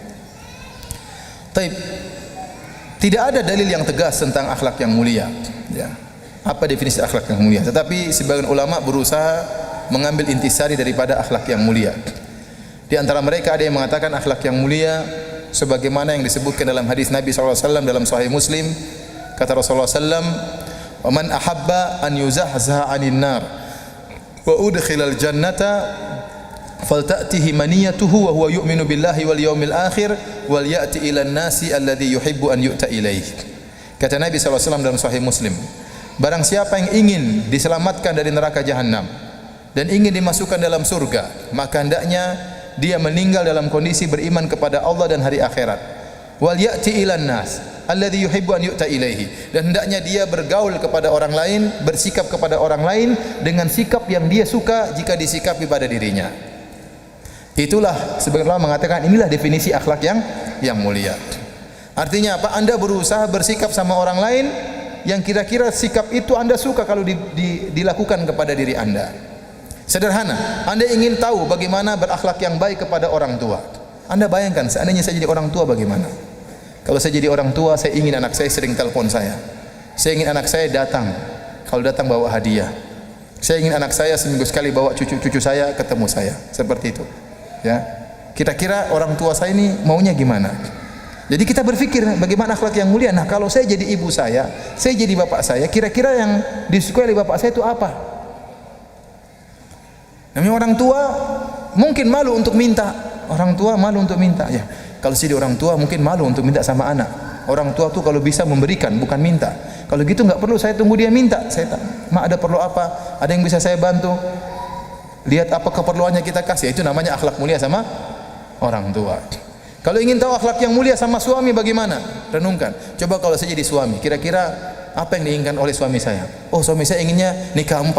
Baik. Tidak ada dalil yang tegas tentang akhlak yang mulia, ya. Apa definisi akhlak yang mulia? Tetapi sebagian ulama berusaha mengambil intisari daripada akhlak yang mulia. Di antara mereka ada yang mengatakan akhlak yang mulia sebagaimana yang disebutkan dalam hadis Nabi SAW dalam Sahih Muslim. Kata Rasulullah SAW, "Wa man ahabba an yuzahzaha 'anil nar wa udkhilal jannata falta'tihi maniyatuhu wa huwa yu'minu billahi wal yawmil akhir wal ya'ti ila an-nasi alladhi yuhibbu an yu'ta ilaihi." Kata Nabi SAW dalam Sahih Muslim, barang siapa yang ingin diselamatkan dari neraka jahanam dan ingin dimasukkan dalam surga, maka hendaknya dia meninggal dalam kondisi beriman kepada Allah dan hari akhirat. Wal ya'ti ilan nas alladzi yuhibbu an yu'ta ilaihi, dan hendaknya dia bergaul kepada orang lain, bersikap kepada orang lain dengan sikap yang dia suka jika disikapi pada dirinya. Itulah sebagian ulama mengatakan inilah definisi akhlak yang mulia. Artinya apa? Anda berusaha bersikap sama orang lain yang kira-kira sikap itu Anda suka kalau dilakukan kepada diri Anda. Sederhana, Anda ingin tahu bagaimana berakhlak yang baik kepada orang tua. Anda bayangkan seandainya saya jadi orang tua bagaimana? Kalau saya jadi orang tua, saya ingin anak saya sering telepon saya. Saya ingin anak saya datang. Kalau datang bawa hadiah. Saya ingin anak saya seminggu sekali bawa cucu-cucu saya ketemu saya. Seperti itu. Ya. Kira-kira orang tua saya ini maunya gimana? Jadi kita berpikir bagaimana akhlak yang mulia. Nah, kalau saya jadi ibu saya jadi bapak saya, kira-kira yang disukai oleh bapak saya itu apa? Namanya orang tua mungkin malu untuk minta. Orang tua malu untuk minta. Ya. Kalau jadi orang tua mungkin malu untuk minta sama anak. Orang tua tuh kalau bisa memberikan, bukan minta. Kalau gitu nggak perlu saya tunggu dia minta. Saya tak, mak ada perlu apa? Ada yang bisa saya bantu? Lihat apa keperluannya kita kasih. Itu namanya akhlak mulia sama orang tua. Kalau ingin tahu akhlak yang mulia sama suami bagaimana? Renungkan. Coba kalau saya jadi suami, kira-kira apa yang diinginkan oleh suami saya? Oh, suami saya inginnya nikah 4.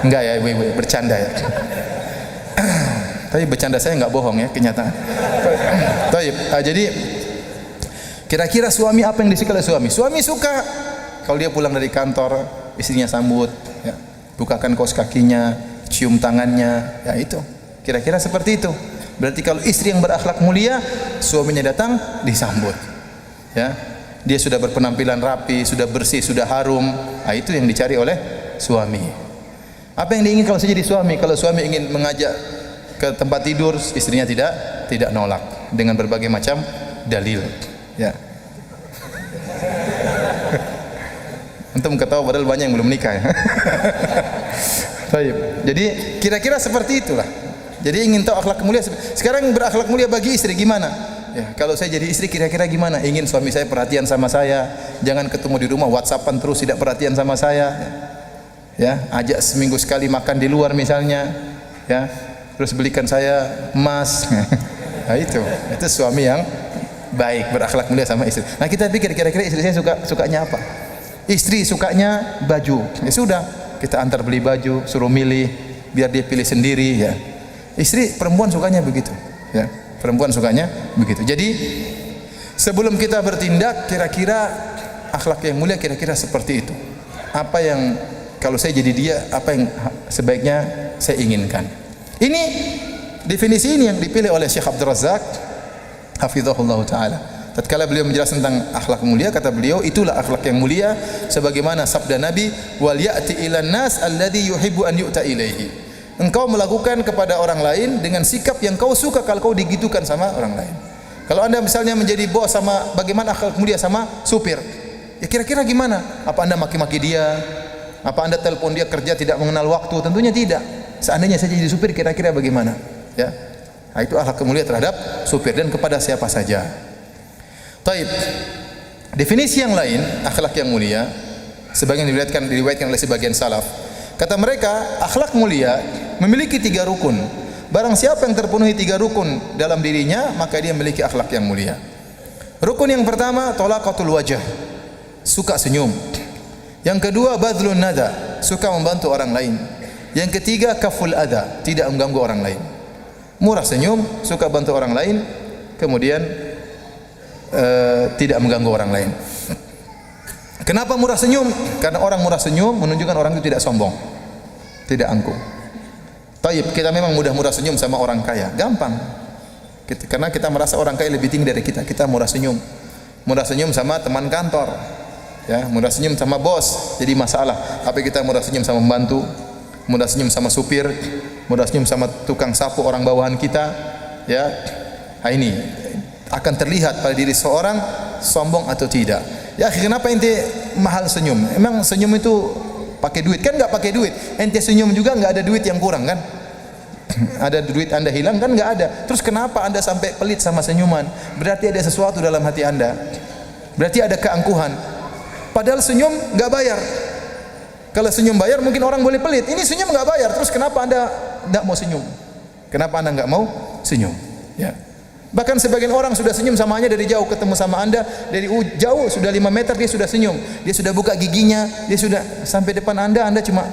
Enggak ya, ibu-ibu, bercanda ya. Tapi bercanda saya enggak bohong ya, kenyataan. Baik, jadi kira-kira suami apa yang disukai oleh suami? Suami suka kalau dia pulang dari kantor, istrinya sambut, ya, bukakan kaos kakinya, cium tangannya, ya itu. Kira-kira seperti itu. Berarti kalau istri yang berakhlak mulia, suaminya datang disambut. Ya. Dia sudah berpenampilan rapi, sudah bersih, sudah harum. Nah, itu yang dicari oleh suami. Apa yang diingin kalau saya jadi suami? Kalau suami ingin mengajak ke tempat tidur, istrinya tidak nolak dengan berbagai macam dalil. Ya. Antum ketawa padahal banyak yang belum nikah ya. Baik. Jadi kira-kira seperti itulah. Jadi ingin tahu akhlak mulia. Sekarang berakhlak mulia bagi istri gimana? Ya, kalau saya jadi istri kira-kira gimana? Ingin suami saya perhatian sama saya, jangan ketemu di rumah WhatsAppan terus tidak perhatian sama saya. Ya, ajak seminggu sekali makan di luar misalnya. Ya. Terus belikan saya emas. Nah, itu suami yang baik, berakhlak mulia sama istri. Nah, kita pikir kira-kira istri saya sukanya apa? Istri sukanya baju. Ya sudah, kita antar beli baju, suruh milih, biar dia pilih sendiri ya. Istri perempuan sukanya begitu, ya. Perempuan sukanya begitu. Jadi sebelum kita bertindak, kira-kira akhlak yang mulia kira-kira seperti itu. Apa yang kalau saya jadi dia, apa yang sebaiknya saya inginkan. Ini definisi ini yang dipilih oleh Syekh Abdul Razak hafizahullah taala. Tatkala beliau menjelaskan tentang akhlak mulia, kata beliau, itulah akhlak yang mulia sebagaimana sabda Nabi, wal ya'ti ilan nas alladhi yuhibbu an yu'ta ilaihi. Engkau melakukan kepada orang lain dengan sikap yang kau suka kalau kau digitukan sama orang lain. Kalau Anda misalnya menjadi bos, sama bagaimana akhlak mulia sama supir? Ya kira-kira gimana? Apa Anda maki-maki dia? Apa Anda telepon dia kerja tidak mengenal waktu? Tentunya tidak. Seandainya saya jadi supir, kira-kira bagaimana? Ya. Nah, itu akhlak mulia terhadap supir dan kepada siapa saja. Taib. Definisi yang lain akhlak yang mulia, sebagian diriwayatkan oleh sebagian salaf. Kata mereka, akhlak mulia memiliki 3 rukun. Barang siapa yang terpenuhi 3 rukun dalam dirinya, maka dia memiliki akhlak yang mulia. Rukun yang pertama, talaqatul wajah, suka senyum. Yang kedua, badlun nada, suka membantu orang lain. Yang ketiga, kaful adha, tidak mengganggu orang lain. Murah senyum, suka bantu orang lain, kemudian tidak mengganggu orang lain. Kenapa murah senyum? Karena orang murah senyum menunjukkan orang itu tidak sombong, tidak angkuh. Taib, kita memang mudah murah senyum sama orang kaya, gampang. Karena kita merasa orang kaya lebih tinggi dari kita, kita murah senyum. Murah senyum sama teman kantor, ya, murah senyum sama bos, jadi masalah. Tapi kita murah senyum sama pembantu, murah senyum sama supir, murah senyum sama tukang sapu orang bawahan kita, ya. Nah, ini akan terlihat pada diri seorang sombong atau tidak. Ya, kenapa ente mahal senyum? Emang senyum itu pakai duit? Kan enggak pakai duit. Ente senyum juga enggak ada duit yang kurang kan? Ada duit Anda hilang kan enggak ada. Terus kenapa Anda sampai pelit sama senyuman? Berarti ada sesuatu dalam hati Anda. Berarti ada keangkuhan. Padahal senyum enggak bayar. Kalau senyum bayar mungkin orang boleh pelit. Ini senyum enggak bayar. Terus kenapa Anda enggak mau senyum? Kenapa Anda enggak mau senyum? Ya. Bahkan sebagian orang sudah senyum samanya dari jauh, ketemu sama Anda dari jauh sudah 5 meter dia sudah senyum. Dia sudah buka giginya, dia sudah sampai depan Anda cuma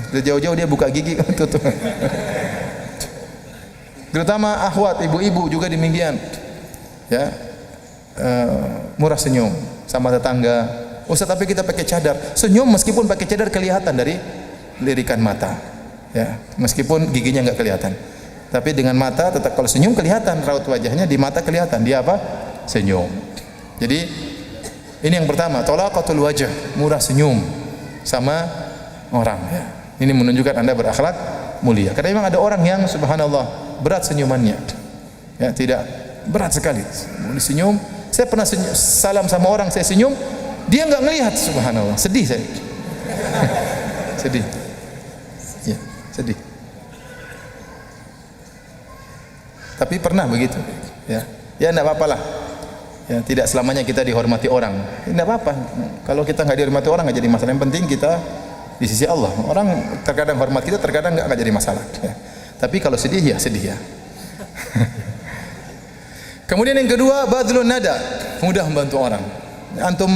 dari jauh-jauh dia buka gigi tutup. Terutama akhwat, ibu-ibu juga demikian. Ya. murah senyum sama tetangga. Ustaz, tapi kita pakai cadar. Senyum meskipun pakai cadar kelihatan dari lirikan mata. Ya, meskipun giginya enggak kelihatan. Tapi dengan mata tetap, kalau senyum kelihatan raut wajahnya, di mata kelihatan dia apa? Senyum. Jadi ini yang pertama, talaqatul wajh, murah senyum sama orang, ya. Ini menunjukkan Anda berakhlak mulia. Karena memang ada orang yang subhanallah berat senyumannya. Ya, tidak berat sekali. Senyum, saya pernah salam sama orang, saya senyum, dia enggak ngelihat, subhanallah. Sedih saya. Sedih. Ya, sedih. Tapi pernah begitu, ya. Ya enggak apa-apalah. Ya, tidak selamanya kita dihormati orang. Enggak apa-apa. Kalau kita enggak dihormati orang enggak jadi masalah. Yang penting kita di sisi Allah. Orang terkadang hormat kita, terkadang enggak jadi masalah, ya. Tapi kalau sedih ya sedih, ya. Kemudian yang kedua, badlun nada, mudah membantu orang. Antum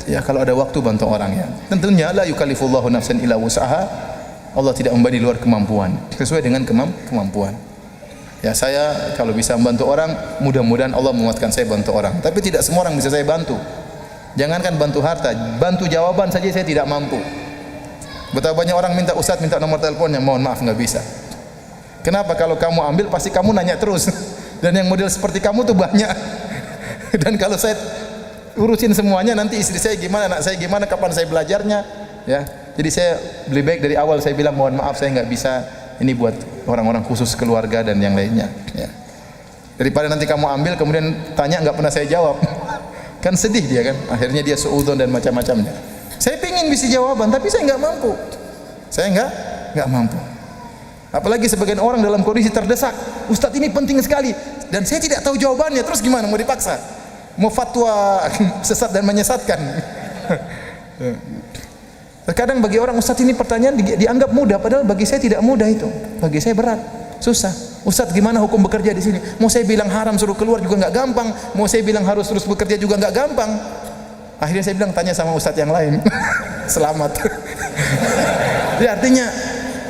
ya kalau ada waktu bantu orang, ya. Tentunya la yukallifullahu nafsan illa wus'aha. Allah tidak membebani luar kemampuan, sesuai dengan kemampuan. Ya, saya kalau bisa membantu orang, mudah-mudahan Allah menguatkan saya bantu orang. Tapi tidak semua orang bisa saya bantu. Jangankan bantu harta, bantu jawaban saja saya tidak mampu. Betapa banyak orang minta ustaz, minta nomor teleponnya, mohon maaf enggak bisa. Kenapa? Kalau kamu ambil pasti kamu nanya terus. Dan yang model seperti kamu tuh banyak. Dan kalau saya urusin semuanya, nanti istri saya gimana, anak saya gimana, kapan saya belajarnya, ya. Jadi saya lebih baik dari awal saya bilang mohon maaf saya enggak bisa, ini buat orang-orang khusus keluarga dan yang lainnya, ya. Daripada nanti kamu ambil kemudian tanya enggak pernah saya jawab. Kan sedih dia kan, akhirnya dia suudzon dan macam-macamnya. Saya pingin bisa jawaban tapi saya enggak mampu. Saya enggak mampu. Apalagi sebagian orang dalam kondisi terdesak, Ustaz ini penting sekali dan saya tidak tahu jawabannya, terus gimana, mau dipaksa? Mau fatwa sesat dan menyesatkan. Terkadang bagi orang Ustaz ini pertanyaan dianggap mudah, padahal bagi saya tidak mudah itu. Bagi saya berat, susah. Ustaz gimana hukum bekerja di sini? Mau saya bilang haram suruh keluar juga enggak gampang, mau saya bilang harus terus bekerja juga enggak gampang. Akhirnya saya bilang tanya sama ustaz yang lain. Selamat. Jadi artinya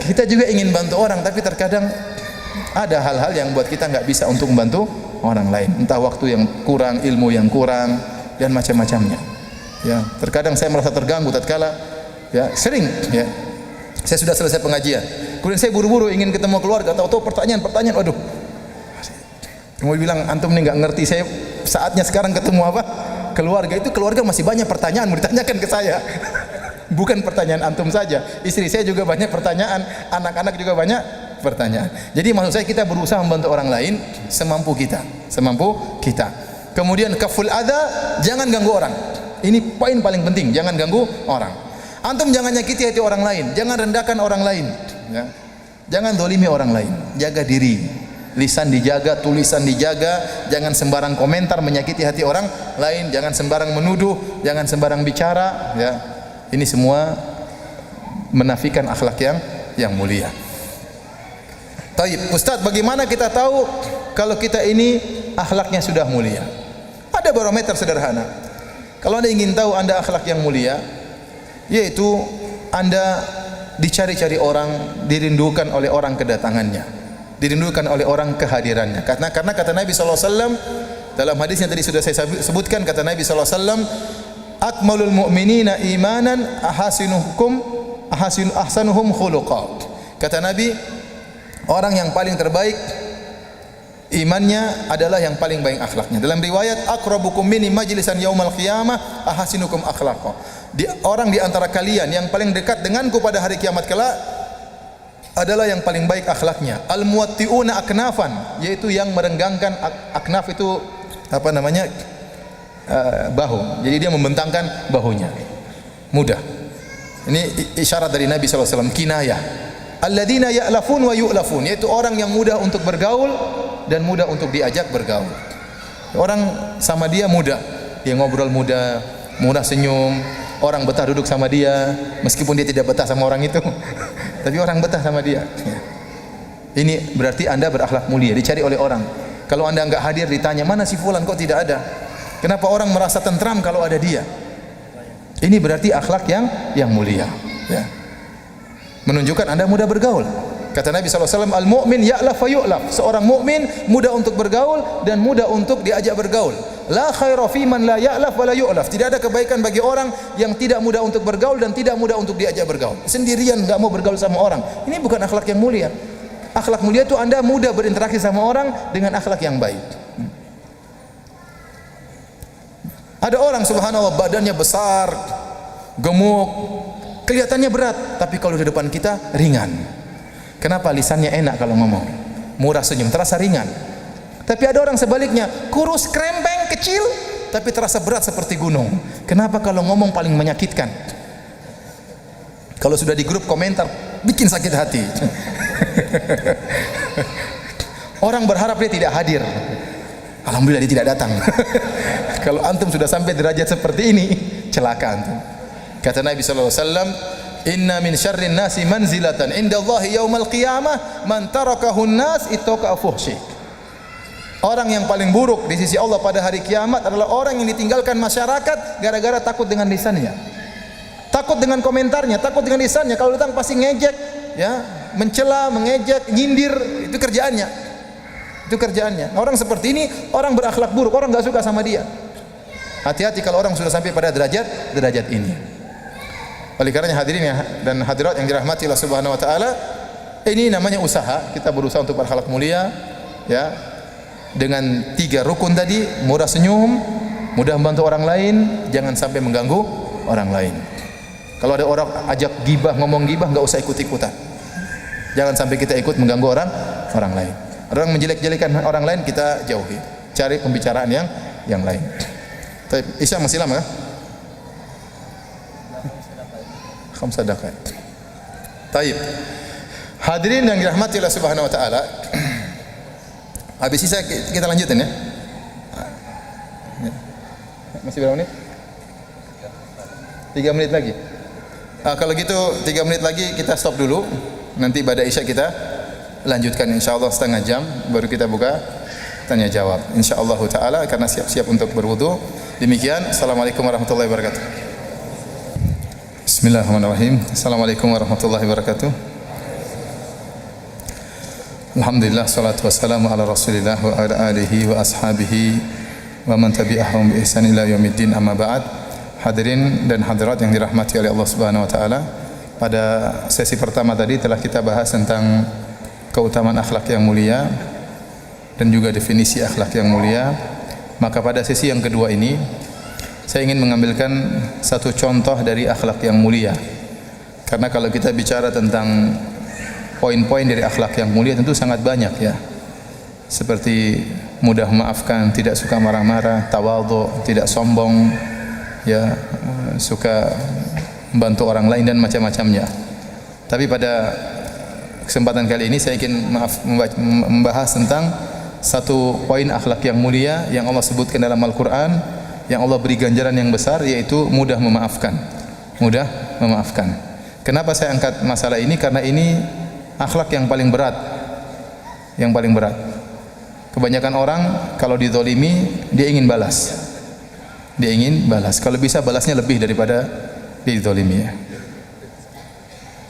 kita juga ingin bantu orang, tapi terkadang ada hal-hal yang buat kita enggak bisa untuk membantu orang lain. Entah waktu yang kurang, ilmu yang kurang, dan macam-macamnya. Ya, terkadang saya merasa terganggu tatkala ya sering ya. Saya sudah selesai pengajian. Kemudian saya buru-buru ingin ketemu keluarga, tahu-tahu pertanyaan, waduh. Mau bilang antum ini enggak ngerti, saya saatnya sekarang ketemu apa? Keluarga. Itu keluarga masih banyak pertanyaan mau ditanyakan ke saya. Bukan pertanyaan antum saja, istri saya juga banyak pertanyaan, anak-anak juga banyak pertanyaan. Jadi maksud saya kita berusaha membantu orang lain semampu kita. Kemudian kaful adza, jangan ganggu orang. Ini poin paling penting, jangan ganggu orang. Antum jangan nyakiti hati orang lain, jangan rendahkan orang lain, ya. Jangan dolimi orang lain, jaga diri. Lisan dijaga, tulisan dijaga, jangan sembarang komentar menyakiti hati orang lain, jangan sembarang menuduh, jangan sembarang bicara, ya. Ini semua menafikan akhlak yang mulia. Taib, Ustaz, bagaimana kita tahu kalau kita ini akhlaknya sudah mulia? Ada barometer sederhana. Kalau Anda ingin tahu Anda akhlak yang mulia, yaitu Anda dicari-cari orang, dirindukan oleh orang kedatangannya, dirindukan oleh orang kehadirannya. Karena kata Nabi SAW dalam hadis yang tadi sudah saya sebutkan, kata Nabi SAW, akmalul mu'minina imanan ahsanuhum khuluqa. Kata Nabi, orang yang paling terbaik imannya adalah yang paling baik akhlaknya. Dalam riwayat, aqrabukum minni majlisan yaumal qiyamah ahsinukum akhlaqa. Orang di antara kalian yang paling dekat denganku pada hari kiamat kelak adalah yang paling baik akhlaknya. Al-muwatti'una aknafan, yaitu yang merenggangkan aknaf itu apa namanya? Bahu. Jadi dia membentangkan bahunya. Mudah. Ini isyarat dari Nabi SAW, kinayah. Alladzina ya'lafun wa yu'lafun, yaitu orang yang mudah untuk bergaul dan mudah untuk diajak bergaul. Orang sama dia mudah, dia ngobrol mudah, mudah senyum, orang betah duduk sama dia, meskipun dia tidak betah sama orang itu. Tapi orang betah sama dia. Ini berarti Anda berakhlak mulia, dicari oleh orang. Kalau Anda enggak hadir ditanya, mana si fulan kok tidak ada? Kenapa orang merasa tentram kalau ada dia? Ini berarti akhlak yang mulia, ya. Menunjukkan Anda mudah bergaul. Kata Nabi SAW, al-mu'min ya'laf fa yu'laf. Seorang mukmin mudah untuk bergaul dan mudah untuk diajak bergaul. La khaira fi man la ya'laf wa la yu'laf. Tidak ada kebaikan bagi orang yang tidak mudah untuk bergaul dan tidak mudah untuk diajak bergaul. Sendirian enggak mau bergaul sama orang. Ini bukan akhlak yang mulia. Akhlak mulia itu Anda mudah berinteraksi sama orang dengan akhlak yang baik. Ada orang subhanallah badannya besar, gemuk, kelihatannya berat, tapi kalau di depan kita ringan. Kenapa? Lisannya enak kalau ngomong, murah senyum, terasa ringan. Tapi ada orang sebaliknya, kurus, krempeng, kecil, tapi terasa berat seperti gunung. Kenapa? Kalau ngomong paling menyakitkan. Kalau sudah di grup komentar, bikin sakit hati. Orang berharap dia tidak hadir. Alhamdulillah dia tidak datang. Kalau antum sudah sampai derajat seperti ini, celaka antum. Kata Nabi sallallahu alaihi wasallam, inna min syarrin nasi manzilatan indallahi yaumal qiyamah man tarakahu an-nas ittaqa fuhsyi. Orang yang paling buruk di sisi Allah pada hari kiamat adalah orang yang ditinggalkan masyarakat gara-gara takut dengan lisannya. Takut dengan komentarnya, takut dengan lisannya. Kalau datang pasti ngejek, ya, mencela, mengejek, nyindir, itu kerjaannya. Itu kerjaannya. Orang seperti ini orang berakhlak buruk, orang enggak suka sama dia. Hati-hati kalau orang sudah sampai pada derajat ini. Oleh karenanya hadirin ya dan hadirat yang dirahmati Allah Subhanahu wa taala, ini namanya usaha. Kita berusaha untuk berakhlak mulia, ya. Dengan 3 rukun tadi, murah senyum, mudah membantu orang lain, jangan sampai mengganggu orang lain. Kalau ada orang ajak gibah, ngomong gibah, enggak usah ikut-ikutan. Jangan sampai kita ikut mengganggu orang lain. Orang menjelek-jelekan orang lain kita jauhi. Cari pembicaraan yang lain. Tapi Isya masih lama kan? Khamsa daqaiq. Taib. Hadirin yang dirahmati Allah Subhanahu wa taala. Habis sisa kita lanjutin ya. Masih berapa menit? 3 menit lagi. Kalau gitu 3 menit lagi kita stop dulu. Nanti pada Isya kita lanjutkan insyaallah setengah jam baru kita buka tanya jawab insyaallah taala karena siap-siap untuk berwudu. Demikian. Assalamualaikum warahmatullahi wabarakatuh. Bismillahirrahmanirrahim. Assalamualaikum warahmatullahi wabarakatuh. Alhamdulillah, salatu wassalamu ala Rasulillah wa ala alihi wa ashabihi wa man tabi'ahum bi ihsan ila yaumiddin, amma ba'd. Hadirin dan hadirat yang dirahmati oleh Allah Subhanahu wa taala. Pada sesi pertama tadi telah kita bahas tentang keutamaan akhlak yang mulia dan juga definisi akhlak yang mulia. Maka pada sesi yang kedua ini saya ingin mengambilkan satu contoh dari akhlak yang mulia. Karena kalau kita bicara tentang poin-poin dari akhlak yang mulia tentu sangat banyak ya. Seperti mudah memaafkan, tidak suka marah-marah, tawadhu, tidak sombong, ya, suka membantu orang lain dan macam-macamnya. Tapi pada kesempatan kali ini saya ingin membahas tentang satu poin akhlak yang mulia yang Allah sebutkan dalam Al-Qur'an, yang Allah beri ganjaran yang besar, yaitu mudah memaafkan. Mudah memaafkan. Kenapa saya angkat masalah ini? Karena ini akhlak yang paling berat. Yang paling berat. Kebanyakan orang kalau dizalimi dia ingin balas. Dia ingin balas. Kalau bisa balasnya lebih daripada dizalimi ya.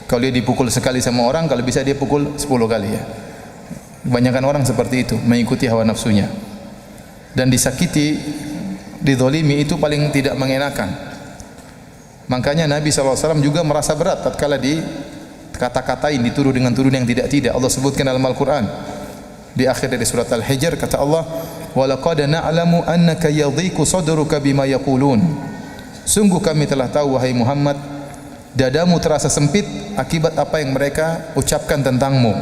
Kalau dia dipukul sekali sama orang, kalau bisa dia pukul 10 kali ya. Kebanyakan orang seperti itu, mengikuti hawa nafsunya. Dan disakiti, dizalimi itu paling tidak mengenakan. Makanya Nabi SAW juga merasa berat tatkala kata-katain, dituduh dengan tuduhan yang tidak-tidak. Allah sebutkan dalam Al-Quran di akhir dari surat Al-Hijr, kata Allah, وَلَقَدْ نَعْلَمُ أَنَّكَ يَضِيقُ صَدْرُكَ بِمَا يَقُولُونَ. Sungguh kami telah tahu wahai Muhammad, dadamu terasa sempit akibat apa yang mereka ucapkan tentangmu.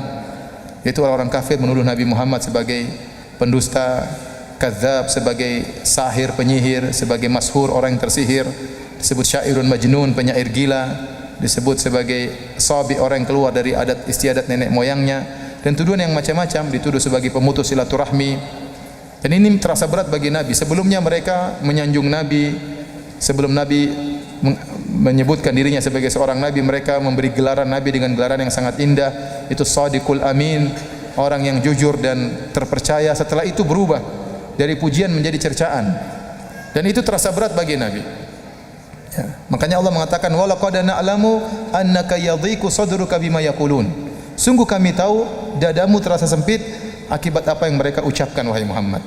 Itu orang-orang kafir menuduh Nabi Muhammad sebagai pendusta, kadzab, sebagai sahir, penyihir, sebagai mashur, orang yang tersihir, disebut syairun majnun, penyair gila, disebut sebagai sabi, orang yang keluar dari adat istiadat nenek moyangnya, dan tuduhan yang macam-macam, dituduh sebagai pemutus silaturahmi. Dan ini terasa berat bagi Nabi. Sebelumnya mereka menyanjung Nabi, sebelum Nabi menyebutkan dirinya sebagai seorang Nabi, mereka memberi gelaran Nabi dengan gelaran yang sangat indah, itu Shadiqul Amin, orang yang jujur dan terpercaya. Setelah itu berubah dari pujian menjadi cercaan, dan itu terasa berat bagi Nabi. Ya. Makanya Allah mengatakan walaqad na'lamu annaka yadhiqu sadruka bima yaqulun. Sungguh kami tahu dadamu terasa sempit akibat apa yang mereka ucapkan wahai Muhammad.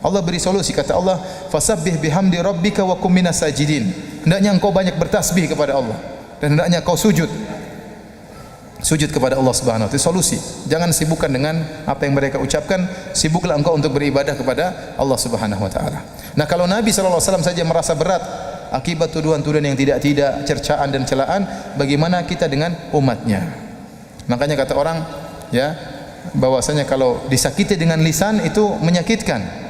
Allah beri solusi, kata Allah, fasabbih bihamdi rabbika wa kum minas sajidin. Hendaknya engkau banyak bertasbih kepada Allah dan hendaknya kau sujud kepada Allah Subhanahu wa taala. Itu solusi. Jangan sibukkan dengan apa yang mereka ucapkan, sibuklah engkau untuk beribadah kepada Allah Subhanahu wa taala. Nah, kalau Nabi sallallahu alaihi wasallam saja merasa berat akibat tuduhan-tuduhan yang tidak-tidak, cercaan dan celaan, bagaimana kita dengan umatnya? Makanya kata orang, ya, bahwasanya kalau disakiti dengan lisan itu menyakitkan.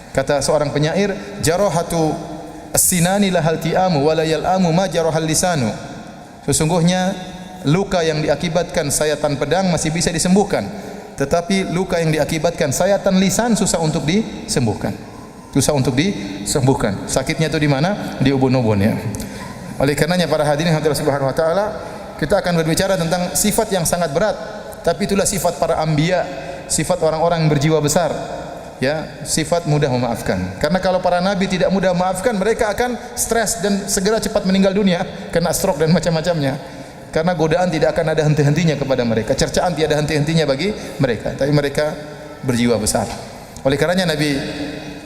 Kata seorang penyair, jarahatu as-sinani lahal ti'amu wa la yal'amu ma jarahal lisanu. Sesungguhnya luka yang diakibatkan sayatan pedang masih bisa disembuhkan, tetapi luka yang diakibatkan sayatan lisan susah untuk disembuhkan. Susah untuk disembuhkan. Sakitnya itu di mana? Di ubun-ubun, ya. Oleh karenanya para hadirin Allah Subhanahu wa taala, kita akan berbicara tentang sifat yang sangat berat, tapi itulah sifat para anbiya, sifat orang-orang yang berjiwa besar. Ya, sifat mudah memaafkan. Karena kalau para nabi tidak mudah memaafkan, mereka akan stres dan segera cepat meninggal dunia, kena stroke dan macam-macamnya. Karena godaan tidak akan ada henti-hentinya kepada mereka, cercaan tidak ada henti-hentinya bagi mereka. Tapi mereka berjiwa besar. Oleh karenanya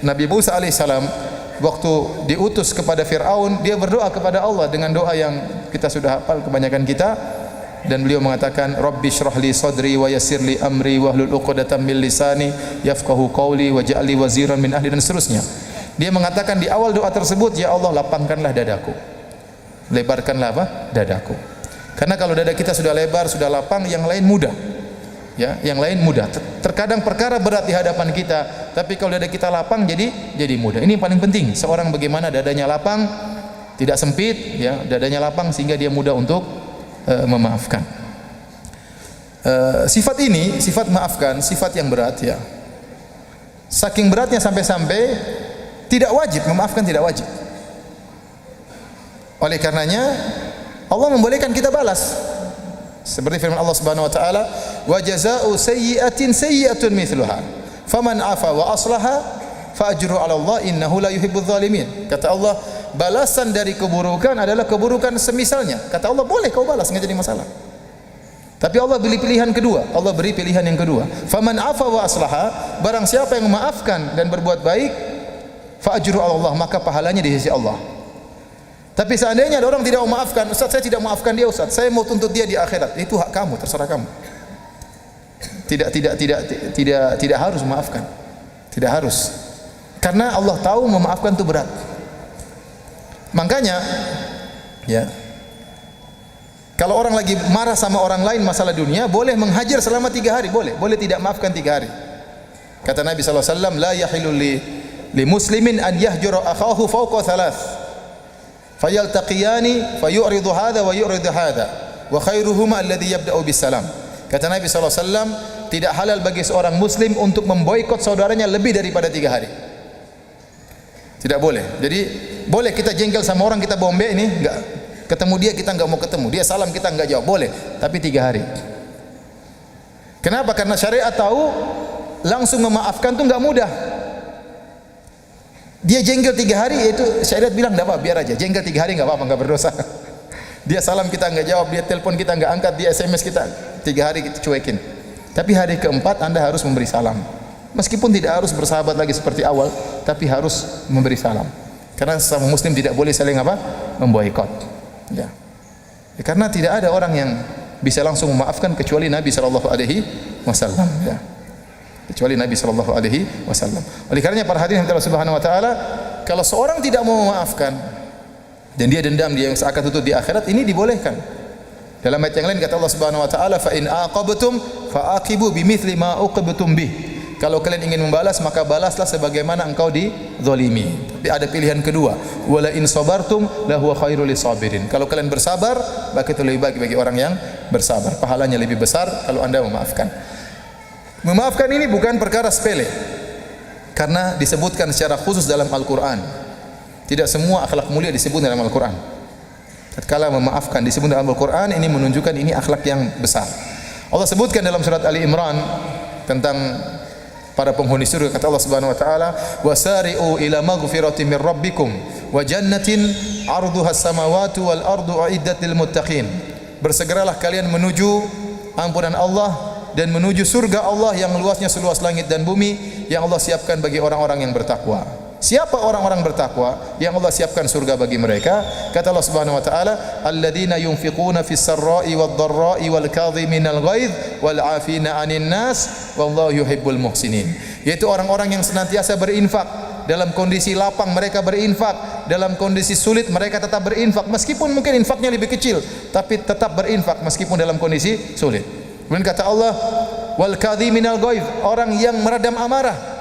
Nabi Musa alaihissalam waktu diutus kepada Fir'aun, dia berdoa kepada Allah dengan doa yang kita sudah hafal kebanyakan kita. Dan beliau mengatakan, Rabbi syrah li sadri wa yassir li amri wahlul 'uqdatam min lisani yafqahu qawli waj'alni waziran min ahli, dan seterusnya. Dia mengatakan di awal doa tersebut, ya Allah, lapangkanlah dadaku. Lebarkanlah apa? Dadaku. Karena kalau dada kita sudah lebar, sudah lapang, yang lain mudah. Ya, yang lain mudah. Terkadang perkara berat di hadapan kita, tapi kalau dada kita lapang jadi mudah. Ini yang paling penting. Seorang bagaimana dadanya lapang, tidak sempit, ya, dadanya lapang sehingga dia mudah untuk memaafkan. Sifat ini, sifat maafkan, sifat yang berat, ya. Saking beratnya sampai-sampai tidak wajib memaafkan, tidak wajib. Oleh karenanya Allah membolehkan kita balas. Seperti firman Allah Subhanahu wa taala, wa jazaa'u sayyi'atin sayyi'atun mithluha. Faman 'afa wa aslaha fa ajruhu 'ala Allah innahu la yuhibbudz zalimin. Kata Allah, balasan dari keburukan adalah keburukan semisalnya. Kata Allah, boleh kau balas, enggak jadi masalah. Tapi Allah beri pilihan kedua. Allah beri pilihan yang kedua. Faman 'afa wa aslaha, barang siapa yang memaafkan dan berbuat baik, fa ajruhu 'ala Allah, maka pahalanya di sisi Allah. Tapi seandainya ada orang tidak memaafkan, Ustaz, saya tidak memaafkan dia, Ustaz, saya mau tuntut dia di akhirat. Itu hak kamu, terserah kamu. Tidak harus memaafkan. Tidak harus. Karena Allah tahu memaafkan itu berat. Makanya, ya, kalau orang lagi marah sama orang lain masalah dunia, boleh menghajar selama 3 hari, boleh tidak maafkan 3 hari. Kata Nabi sallallahu alaihi wasallam, la yahilu li muslimin an yahjura akhahu fawqa 3. Fayaltaqiyani fayuridu hadha wa yuridu hadha wa khairuhuma alladhi yabda'u bis salam. Kata Nabi sallallahu alaihi wasallam, tidak halal bagi seorang muslim untuk memboikot saudaranya lebih daripada 3 hari. Tidak boleh. Jadi boleh kita jengkel sama orang, kita bombe ini, enggak ketemu dia, kita enggak mau ketemu. Dia salam, kita enggak jawab, boleh, tapi 3 hari. Kenapa? Karena syariat tahu langsung memaafkan itu enggak mudah. Dia jengkel 3 hari, yaitu syariat bilang enggak apa, biar aja. Jengkel 3 hari enggak apa-apa, enggak berdosa. Dia salam kita enggak jawab, dia telepon kita enggak angkat, dia SMS kita 3 hari kita cuekin. Tapi hari keempat Anda harus memberi salam. Meskipun tidak harus bersahabat lagi seperti awal, tapi harus memberi salam. Karena sesama muslim tidak boleh saling apa? Memboikot. Ya. Karena tidak ada orang yang bisa langsung memaafkan kecuali Nabi sallallahu alaihi wasallam, ya. Kecuali Nabi sallallahu alaihi wasallam. Oleh karenanya para hadirin Allah Subhanahu wa taala, kalau seorang tidak mau memaafkan dan dia dendam, dia yang seakan tutup di akhirat, ini dibolehkan. Dalam ayat yang lain kata Allah Subhanahu wa taala, fa in aqabtum fa aqibu bimithli ma uqibtum bih. Kalau kalian ingin membalas, maka balaslah sebagaimana engkau dizalimi. Tapi ada pilihan kedua, wala in sabartum la huwa khairul lisabirin. Kalau kalian bersabar, maka itu lebih baik bagi orang yang bersabar. Pahalanya lebih besar kalau Anda memaafkan. Memaafkan ini bukan perkara sepele. Karena disebutkan secara khusus dalam Al-Qur'an. Tidak semua akhlak mulia disebut dalam Al-Qur'an. Tatkala memaafkan disebut dalam Al-Qur'an, ini menunjukkan ini akhlak yang besar. Allah sebutkan dalam surat Ali Imran tentang para penghuni surga, kata Allah Subhanahu wa taala, wasari'u ila maghfiratin min rabbikum wa jannatin 'arduha as-samawati wal ardu uiddat lil muttaqin. Bersegeralah kalian menuju ampunan Allah dan menuju surga Allah yang luasnya seluas langit dan bumi yang Allah siapkan bagi orang-orang yang bertakwa. Siapa orang-orang bertakwa yang Allah siapkan surga bagi mereka? Kata Allah Subhanahu wa taala, "Alladzina yunfiquna fis sarra'i wad dharra'i wal kadhiminal ghaidh wal 'afina 'anil nas wallahu yuhibbul muhsinin." Yaitu orang-orang yang senantiasa berinfak. Dalam kondisi lapang mereka berinfak, dalam kondisi sulit mereka tetap berinfak meskipun mungkin infaknya lebih kecil, tapi tetap berinfak meskipun dalam kondisi sulit. Kemudian kata Allah, "Wal kadhiminal ghaidh," orang yang meredam amarah.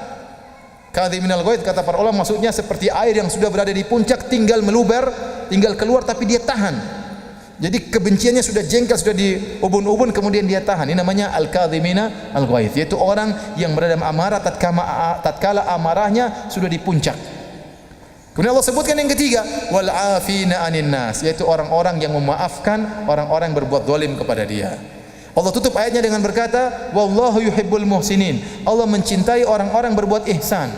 Kadhiminal ghaidh kata para ulama maksudnya seperti air yang sudah berada di puncak tinggal meluber, tinggal keluar tapi dia tahan. Jadi kebenciannya sudah jengkel, sudah di ubun-ubun kemudian dia tahan. Ini namanya al-kadhimina al-ghaidh, yaitu orang yang meredam amarah tatkala amarahnya sudah di puncak. Kemudian Allah sebutkan yang ketiga, wal 'afina 'anin nas, yaitu orang-orang yang memaafkan orang-orang yang berbuat zalim kepada dia. Allah tutup ayatnya dengan berkata, wallahu yuhibbul muhsinin. Allah mencintai orang-orang berbuat ihsan.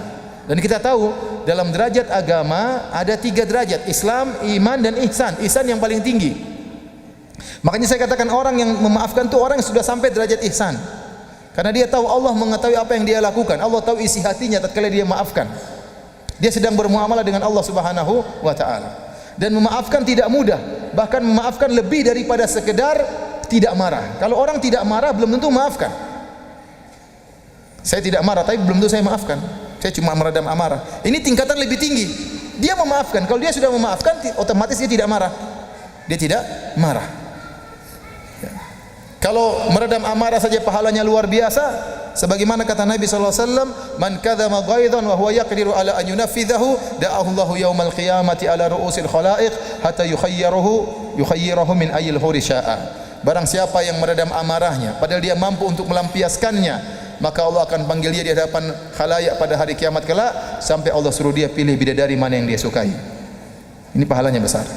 Dan kita tahu dalam derajat agama ada 3 derajat, Islam, iman dan ihsan. Ihsan yang paling tinggi. Makanya saya katakan orang yang memaafkan itu orang yang sudah sampai derajat ihsan. Karena dia tahu Allah mengetahui apa yang dia lakukan. Allah tahu isi hatinya tatkala dia maafkan. Dia sedang bermuamalah dengan Allah Subhanahu wa taala. Dan memaafkan tidak mudah. Bahkan memaafkan lebih daripada sekedar tidak marah. Kalau orang tidak marah belum tentu maafkan. Saya tidak marah tapi belum tentu saya maafkan. Saya cuma meredam amarah. Ini tingkatan lebih tinggi. Dia memaafkan. Kalau dia sudah memaafkan otomatis dia tidak marah. Dia tidak marah. Ya. Kalau meredam amarah saja pahalanya luar biasa. Sebagaimana kata Nabi sallallahu alaihi wasallam, "Man kadzama ghaidhan wa huwa yaqdiru ala an yunafidhahu, da'ahu Allahu yaumal qiyamati ala ru'usil khalaiq hatta yukhayyirahu min ayyil huri syaa." Barang siapa yang meredam amarahnya padahal dia mampu untuk melampiaskannya, maka Allah akan panggil dia di hadapan khalayak pada hari kiamat kelak sampai Allah suruh dia pilih bidadari mana yang dia sukai. Ini pahalanya besar.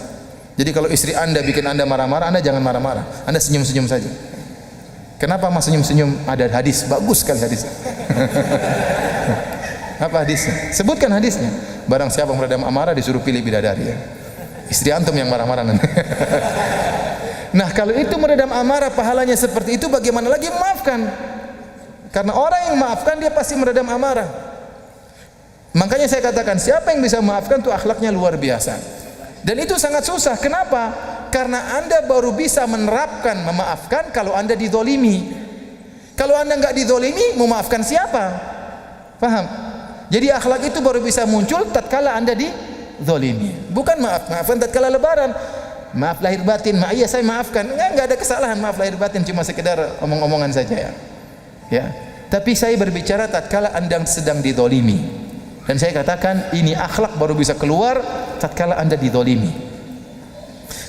Jadi kalau istri Anda bikin Anda marah-marah, Anda jangan marah-marah. Anda senyum-senyum saja. Kenapa Mas senyum-senyum? Ada hadis, bagus sekali hadisnya. Apa hadisnya? Sebutkan hadisnya. Barang siapa meredam amarah disuruh pilih bidadari ya. Istri antum yang marah-marah nanti. Nah, kalau itu meredam amarah pahalanya seperti itu, bagaimana lagi memaafkan? Karena orang yang memaafkan dia pasti meredam amarah. Makanya saya katakan siapa yang bisa memaafkan itu akhlaknya luar biasa. Dan itu sangat susah. Kenapa? Karena Anda baru bisa menerapkan memaafkan kalau Anda dizolimi. Kalau Anda enggak dizolimi, memaafkan siapa? Paham? Jadi akhlak itu baru bisa muncul tatkala Anda dizolimi. Bukan maafkan tatkala lebaran. Maaf lahir batin, iya saya maafkan. Enggak ada kesalahan maaf lahir batin, cuma sekedar omong-omongan saja ya. Ya. Tapi saya berbicara tatkala Anda sedang dizalimi. Dan saya katakan ini akhlak baru bisa keluar tatkala Anda dizalimi.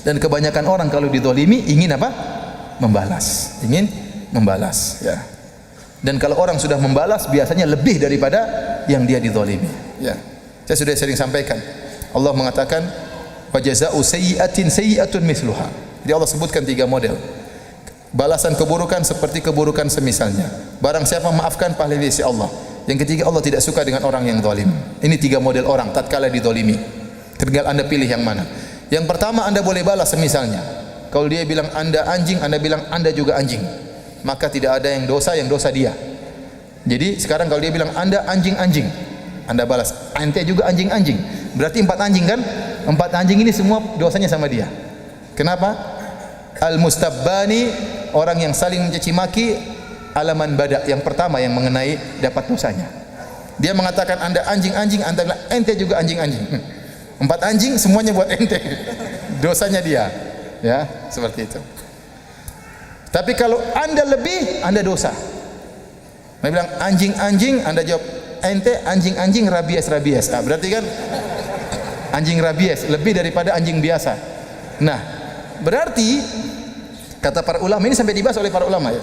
Dan kebanyakan orang kalau dizalimi ingin apa? Membalas. Ingin membalas, ya. Dan kalau orang sudah membalas biasanya lebih daripada yang dia dizalimi, ya. Saya sudah sering sampaikan. Allah mengatakan wa jazaa'u sayyi'atin sayyi'atun mithluha. Jadi Allah sebutkan 3 model. Balasan keburukan seperti keburukan semisalnya. Barang siapa memaafkan pahalanya di sisi Allah. Yang ketiga, Allah tidak suka dengan orang yang zalim. Ini 3 model orang tatkala dizalimi. Tinggal Anda pilih yang mana. Yang pertama, Anda boleh balas semisalnya. Kalau dia bilang Anda anjing, Anda bilang Anda juga anjing. Maka tidak ada yang dosa dia. Jadi sekarang kalau dia bilang Anda anjing-anjing, Anda balas ente juga anjing-anjing. Berarti 4 anjing kan? 4 anjing ini semua dosanya sama dia. Kenapa? Al-mustabbani, orang yang saling mencaci maki, alaman bada, yang pertama yang mengenai dapat dosanya. Dia mengatakan Anda anjing-anjing, Anda bilang ente juga anjing-anjing. 4 anjing semuanya buat ente. Dosanya dia. Ya, seperti itu. Tapi kalau Anda lebih, Anda dosa. Dia bilang anjing-anjing, Anda jawab ente anjing-anjing rabies. Berarti kan anjing rabies lebih daripada anjing biasa. Nah, berarti kata para ulama ini sampai dibahas oleh para ulama ya.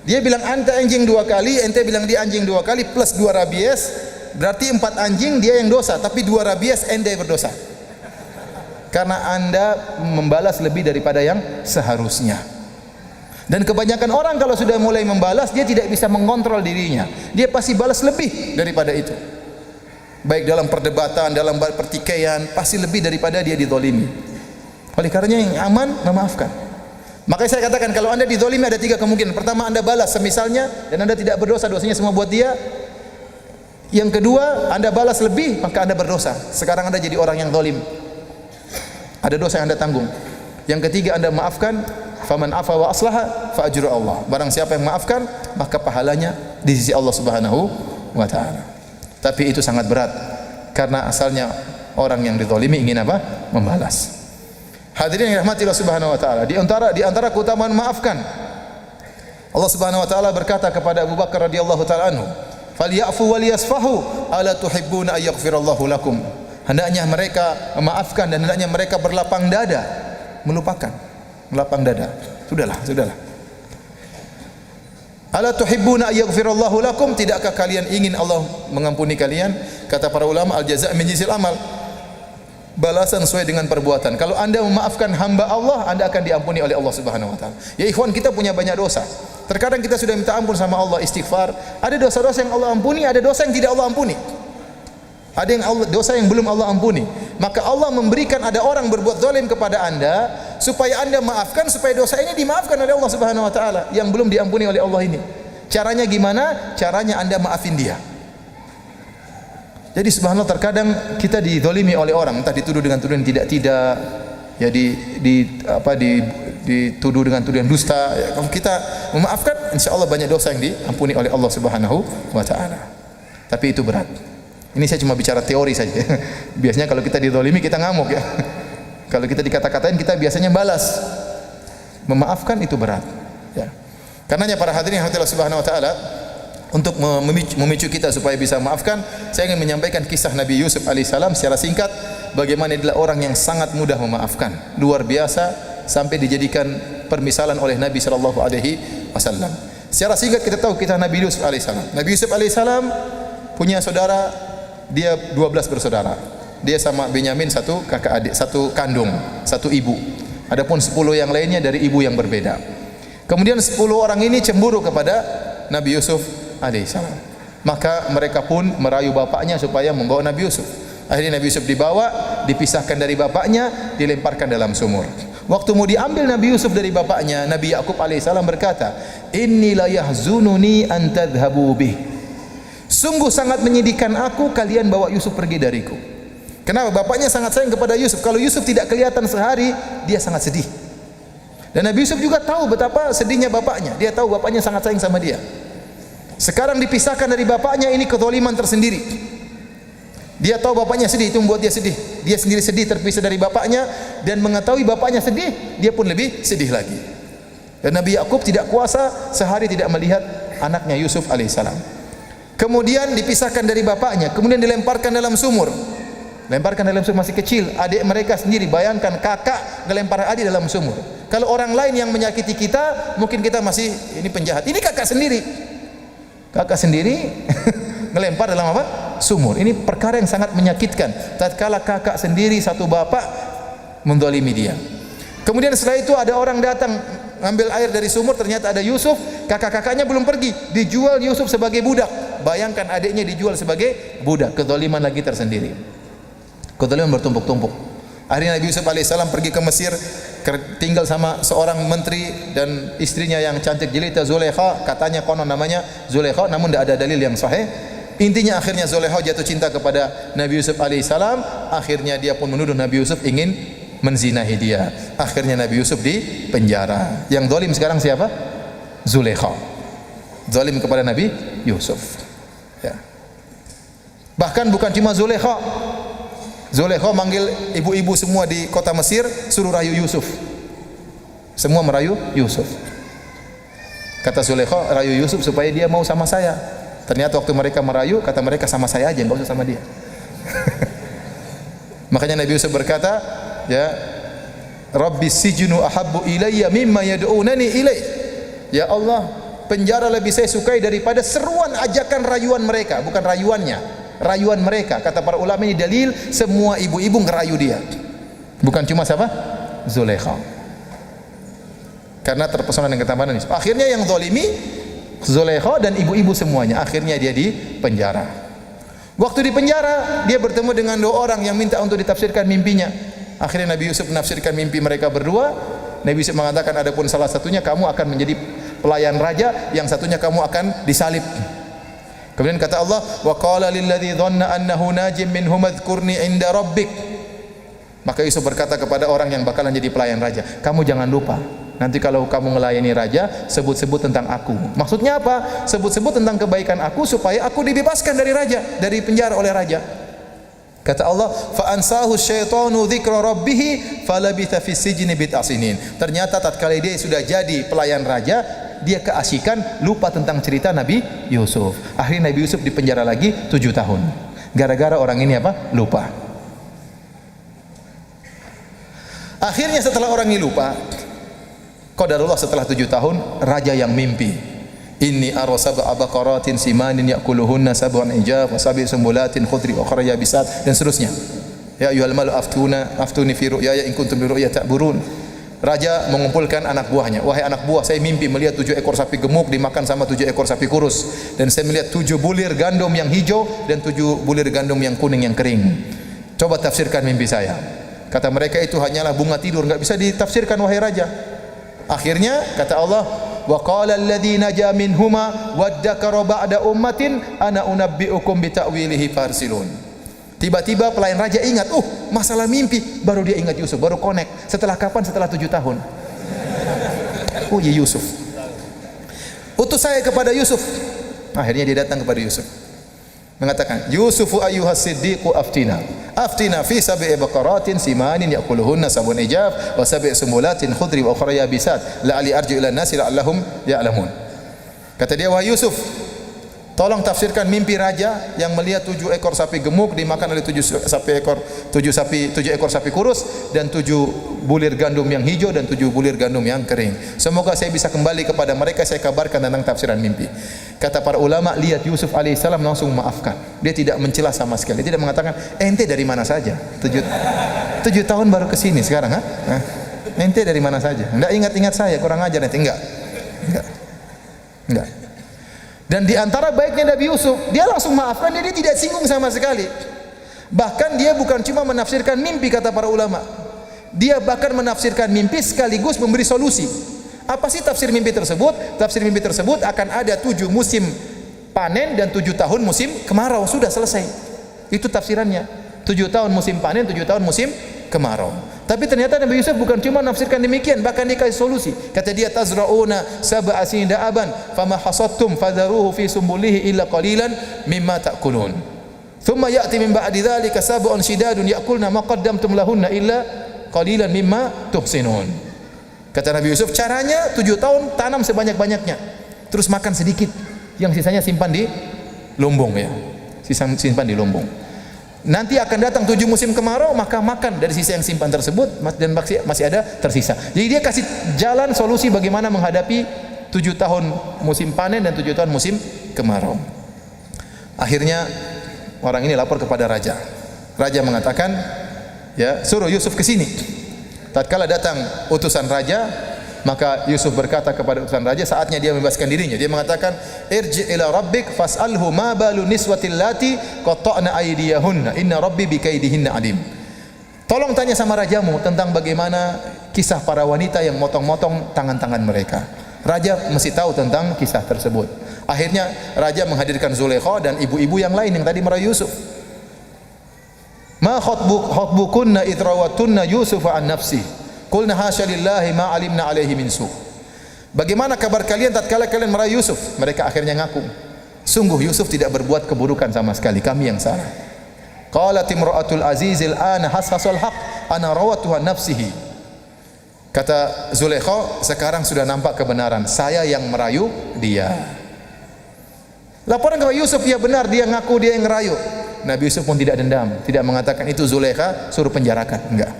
Dia bilang anta anjing 2 kali, ente bilang dia anjing 2 kali plus 2 rabies, berarti 4 anjing dia yang dosa, tapi 2 rabies ente berdosa. Karena Anda membalas lebih daripada yang seharusnya. Dan kebanyakan orang kalau sudah mulai membalas, dia tidak bisa mengontrol dirinya. Dia pasti balas lebih daripada itu. Baik dalam perdebatan, dalam pertikaian, pasti lebih daripada dia dizalimi. Oleh karenanya yang aman memaafkan. Makanya saya katakan kalau Anda dizalimi ada 3 kemungkinan. Pertama, Anda balas semisalnya dan Anda tidak berdosa, dosanya semua buat dia. Yang kedua, Anda balas lebih, maka Anda berdosa. Sekarang Anda jadi orang yang zalim. Ada dosa yang Anda tanggung. Yang ketiga, Anda maafkan, faman afa wa aslaha fa ajru Allah. Barang siapa yang maafkan, maka pahalanya di sisi Allah Subhanahu wa taala. Tapi itu sangat berat karena asalnya orang yang dizalimi ingin apa? Membalas. Hadirin yang dirahmati Allah Subhanahu wa taala, di antara keutamaan maafkan, Allah Subhanahu wa taala berkata kepada Abu Bakar radhiyallahu taala anhu, "Falyafu waliyasfahu, ala tuhibbuna ay yaghfirallahu lakum." Hendaknya mereka memaafkan dan hendaknya mereka berlapang dada, melupakan, melapang dada. Sudahlah. Ala tuhibbuna ay yaghfirallahu lakum, tidakkah kalian ingin Allah mengampuni kalian? Kata para ulama, al jazaa' min jinsil amal. Balasan sesuai dengan perbuatan. Kalau Anda memaafkan hamba Allah, Anda akan diampuni oleh Allah Subhanahu wa taala. Ya ikhwan, kita punya banyak dosa. Terkadang kita sudah minta ampun sama Allah, istighfar. Ada dosa-dosa yang Allah ampuni, ada dosa yang tidak Allah ampuni. Ada dosa yang belum Allah ampuni. Maka Allah memberikan ada orang berbuat zalim kepada Anda supaya Anda maafkan, supaya dosa ini dimaafkan oleh Allah Subhanahu wa taala yang belum diampuni oleh Allah ini. Caranya gimana? Caranya Anda maafin dia. Jadi subhanallah, terkadang kita dizalimi oleh orang, entah dituduh dengan tuduhan tidak, ya dituduh dengan tuduhan dusta. Ya, kalau kita memaafkan, insyaallah banyak dosa yang diampuni oleh Allah Subhanahu wa taala. Tapi itu berat. Ini saya cuma bicara teori saja. Biasanya kalau kita dizalimi kita ngamuk ya. Kalau kita dikata-katain kita biasanya balas. Memaafkan itu berat. Ya. Karenanya para hadirin yang Allah Subhanahu wa taala, untuk memicu kita supaya bisa maafkan, saya ingin menyampaikan kisah Nabi Yusuf alaihissalam secara singkat. Bagaimana dia adalah orang yang sangat mudah memaafkan, luar biasa, sampai dijadikan permisalan oleh Nabi sallallahu alaihi wasallam. Secara singkat kita tahu kisah Nabi Yusuf alaihissalam. Nabi Yusuf alaihissalam punya saudara, dia 12 bersaudara. Dia sama Benyamin satu kakak adik, satu kandung, satu ibu. Adapun 10 yang lainnya dari ibu yang berbeda. Kemudian 10 orang ini cemburu kepada Nabi Yusuf alaihissalam. Maka mereka pun merayu bapaknya supaya membawa Nabi Yusuf. Akhirnya Nabi Yusuf dibawa, dipisahkan dari bapaknya, dilemparkan dalam sumur. Waktu mau diambil Nabi Yusuf dari bapaknya, Nabi Yakub alaihissalam berkata, "Inni la yahzununi an tadhhabu bih." Sungguh sangat menyedihkan aku kalian bawa Yusuf pergi dariku. Kenapa? Bapaknya sangat sayang kepada Yusuf. Kalau Yusuf tidak kelihatan sehari, dia sangat sedih. Dan Nabi Yusuf juga tahu betapa sedihnya bapaknya. Dia tahu bapaknya sangat sayang sama dia. Sekarang dipisahkan dari bapaknya, ini kezaliman tersendiri. Dia tahu bapaknya sedih, itu membuat dia sedih. Dia sendiri sedih terpisah dari bapaknya, dan mengetahui bapaknya sedih, dia pun lebih sedih lagi. Dan Nabi Yakub tidak kuasa sehari tidak melihat anaknya Yusuf alaihissalam. Kemudian dipisahkan dari bapaknya, kemudian dilemparkan dalam sumur. Lemparkan dalam sumur, masih kecil, adik mereka sendiri. Bayangkan kakak ngelempar adik dalam sumur. Kalau orang lain yang menyakiti kita, mungkin kita masih ini penjahat. Ini kakak sendiri. Kakak sendiri ngelempar dalam apa? Sumur. Ini perkara yang sangat menyakitkan. Tatkala kakak sendiri satu bapak menzalimi dia. Kemudian setelah itu ada orang datang ngambil air dari sumur, ternyata ada Yusuf. Kakak-kakaknya belum pergi, dijual Yusuf sebagai budak. Bayangkan adiknya dijual sebagai budak. Kezaliman lagi tersendiri. Kezaliman bertumpuk-tumpuk. Akhirnya Nabi Yusuf alaihissalam pergi ke Mesir, tinggal sama seorang menteri dan istrinya yang cantik jelita, Zulaikha. Katanya konon namanya Zulaikha, namun tidak ada dalil yang sahih. Intinya akhirnya Zulaikha jatuh cinta kepada Nabi Yusuf alaihissalam. Akhirnya dia pun menuduh Nabi Yusuf ingin menzinahi dia. Akhirnya Nabi Yusuf di penjara. Yang zalim sekarang siapa? Zulaikha. Zalim kepada Nabi Yusuf. Ya. Bahkan bukan cuma Zulaikha. Zulaikha manggil ibu-ibu semua di kota Mesir, suruh rayu Yusuf. Semua merayu Yusuf. Kata Zulaikha, rayu Yusuf supaya dia mau sama saya. Ternyata waktu mereka merayu, kata mereka sama saya aja, enggak usah sama dia. Makanya Nabi Yusuf berkata, ya, Rabbi sijnu ahabbu ilayya mimma yad'unani ilai. Ya Allah, penjara lebih saya sukai daripada seruan ajakan rayuan mereka, bukan rayuannya. Rayuan mereka, kata para ulama, ini dalil semua ibu-ibu ngerayu dia, bukan cuma siapa? Zulaikha. Karena terpesona dengan ketampanan Yusuf. Akhirnya yang zalimi Zulaikha dan ibu-ibu semuanya. Akhirnya dia di penjara. Waktu di penjara dia bertemu dengan 2 orang yang minta untuk ditafsirkan mimpinya. Akhirnya Nabi Yusuf menafsirkan mimpi mereka berdua. Nabi Yusuf mengatakan, adapun salah satunya kamu akan menjadi pelayan raja, yang satunya kamu akan disalib. Kemudian kata Allah, wa qala lil ladzi dhanna annahu najim minhum adhkurni inda rabbik. Maka Yusuf berkata kepada orang yang bakalan jadi pelayan raja, kamu jangan lupa, nanti kalau kamu melayani raja, sebut-sebut tentang aku. Maksudnya apa? Sebut-sebut tentang kebaikan aku supaya aku dibebaskan dari raja, dari penjara oleh raja. Kata Allah, fa ansahu syaitanu dzikra rabbih falabitha fis sijni bid'a sinin. Ternyata tatkala dia sudah jadi pelayan raja, dia keasikan, lupa tentang cerita Nabi Yusuf. Akhirnya Nabi Yusuf dipenjara lagi 7 tahun. Gara-gara orang ini apa? Lupa. Akhirnya setelah orang ini lupa, qadarullah setelah 7 tahun, raja yang mimpi. Inni ara sab'a baqaratin simanin ya'kuluhunna sab'un ijab wa sab'i sumbulatin khudri wa ukhra yabisat, dan seterusnya. Ya ayyuhal malu aftuni fi ru'yaya in kuntum bi ru'ya ta'burun. Raja mengumpulkan anak buahnya. Wahai anak buah, saya mimpi melihat 7 ekor sapi gemuk dimakan sama 7 ekor sapi kurus, dan saya melihat 7 bulir gandum yang hijau dan 7 bulir gandum yang kuning yang kering. Coba tafsirkan mimpi saya. Kata mereka, itu hanyalah bunga tidur, enggak bisa ditafsirkan wahai raja. Akhirnya kata Allah, wa qala alladzi naja minhuma waddakara ba'da ummatin ana unabbiukum bi ta'wilihi farsilun. Tiba-tiba pelayan raja ingat, masalah mimpi, baru dia ingat Yusuf, baru connect. Setelah kapan? Setelah 7 tahun. Oh ya Yusuf, utus saya kepada Yusuf. Akhirnya dia datang kepada Yusuf, mengatakan, Yusufu ayyuhas siddiqu aftina fi sab'i baqaratin simanin ya'kuluhunna sab'un ijab wa sab'i sumbulatin khudri wa ukhra yabisat la'ali arji'u ila an-nasi la'allahum ya'lamun. Kata dia, wahai Yusuf, tolong tafsirkan mimpi raja yang melihat 7 ekor sapi gemuk dimakan oleh 7 ekor sapi kurus dan 7 bulir gandum yang hijau dan 7 bulir gandum yang kering. Semoga saya bisa kembali kepada mereka, saya kabarkan tentang tafsiran mimpi. Kata para ulama, lihat Yusuf alaihissalam langsung memaafkan. Dia tidak mencela sama sekali. Dia tidak mengatakan, ente dari mana saja? 7 tahun baru ke sini sekarang, ente dari mana saja? Enggak ingat-ingat saya, kurang ajar ente. Enggak. Dan di antara baiknya Nabi Yusuf, dia langsung maafkan, dia tidak singgung sama sekali. Bahkan dia bukan cuma menafsirkan mimpi, kata para ulama, dia bahkan menafsirkan mimpi sekaligus memberi solusi. Apa sih tafsir mimpi tersebut? Tafsir mimpi tersebut akan ada 7 musim panen dan 7 tahun musim kemarau. Sudah selesai. Itu tafsirannya. 7 tahun musim panen, 7 tahun musim kemarau. Tapi ternyata Nabi Yusuf bukan cuma menafsirkan demikian, bahkan dia kasih solusi. Kata dia, tazra'una sab'a sinin da'aban fama hasadtum fadharuhu fi sumbulihi illa qalilan mimma ta'kulun. Thumma ya'ti min ba'di dzalika sab'un shidadun ya'kulna ma qaddamtum lahunna illa qalilan mimma tuhsinun. Kata Nabi Yusuf, caranya 7 tahun tanam sebanyak-banyaknya, terus makan sedikit, yang sisanya simpan di lumbung ya. Simpan di lumbung. Nanti akan datang 7 musim kemarau, maka makan dari sisa yang simpan tersebut dan masih ada tersisa. Jadi dia kasih jalan solusi bagaimana menghadapi 7 tahun musim panen dan 7 tahun musim kemarau. Akhirnya orang ini lapor kepada raja. Raja mengatakan, ya, suruh Yusuf ke sini. Tatkala datang utusan raja, maka Yusuf berkata kepada utusan raja, saatnya dia membebaskan dirinya. Dia mengatakan, irji ila rabbik fas'alhu ma balu niswatil lati qata'na aydiyahunna inna rabbi bikaidihinna alim. Tolong tanya sama rajamu tentang bagaimana kisah para wanita yang motong-motong tangan-tangan mereka. Raja mesti tahu tentang kisah tersebut. Akhirnya raja menghadirkan Zulaikha dan ibu-ibu yang lain yang tadi merayu Yusuf. Ma khatbukunna idrawattunna Yusufa an nafsi qulna hasya lillahi ma alimna alaihi min su. Bagaimana kabar kalian tatkala kalian merayu Yusuf? Mereka akhirnya ngaku, sungguh Yusuf tidak berbuat keburukan sama sekali, kami yang salah. Qalat imra'atul azizil ana hasasal haq ana rawatuha nafsihi. Kata Zulaikha, sekarang sudah nampak kebenaran, saya yang merayu dia. Laporan kepada Yusuf, ya benar, dia ngaku dia yang ngerayu. Nabi Yusuf pun tidak dendam, tidak mengatakan itu Zulaikha suruh penjarakan, enggak.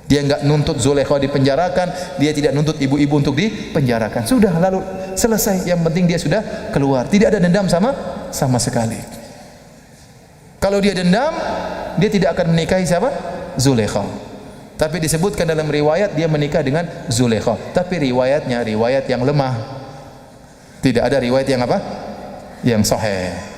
Dia enggak nuntut Zulaikha dipenjarakan, dia tidak nuntut ibu-ibu untuk dipenjarakan. Sudah, lalu selesai, yang penting dia sudah keluar, tidak ada dendam sama sekali. Kalau dia dendam, dia tidak akan menikahi siapa? Zulaikha. Tapi disebutkan dalam riwayat dia menikah dengan Zulaikha, tapi riwayatnya riwayat yang lemah. Tidak ada riwayat yang apa? Yang sahih.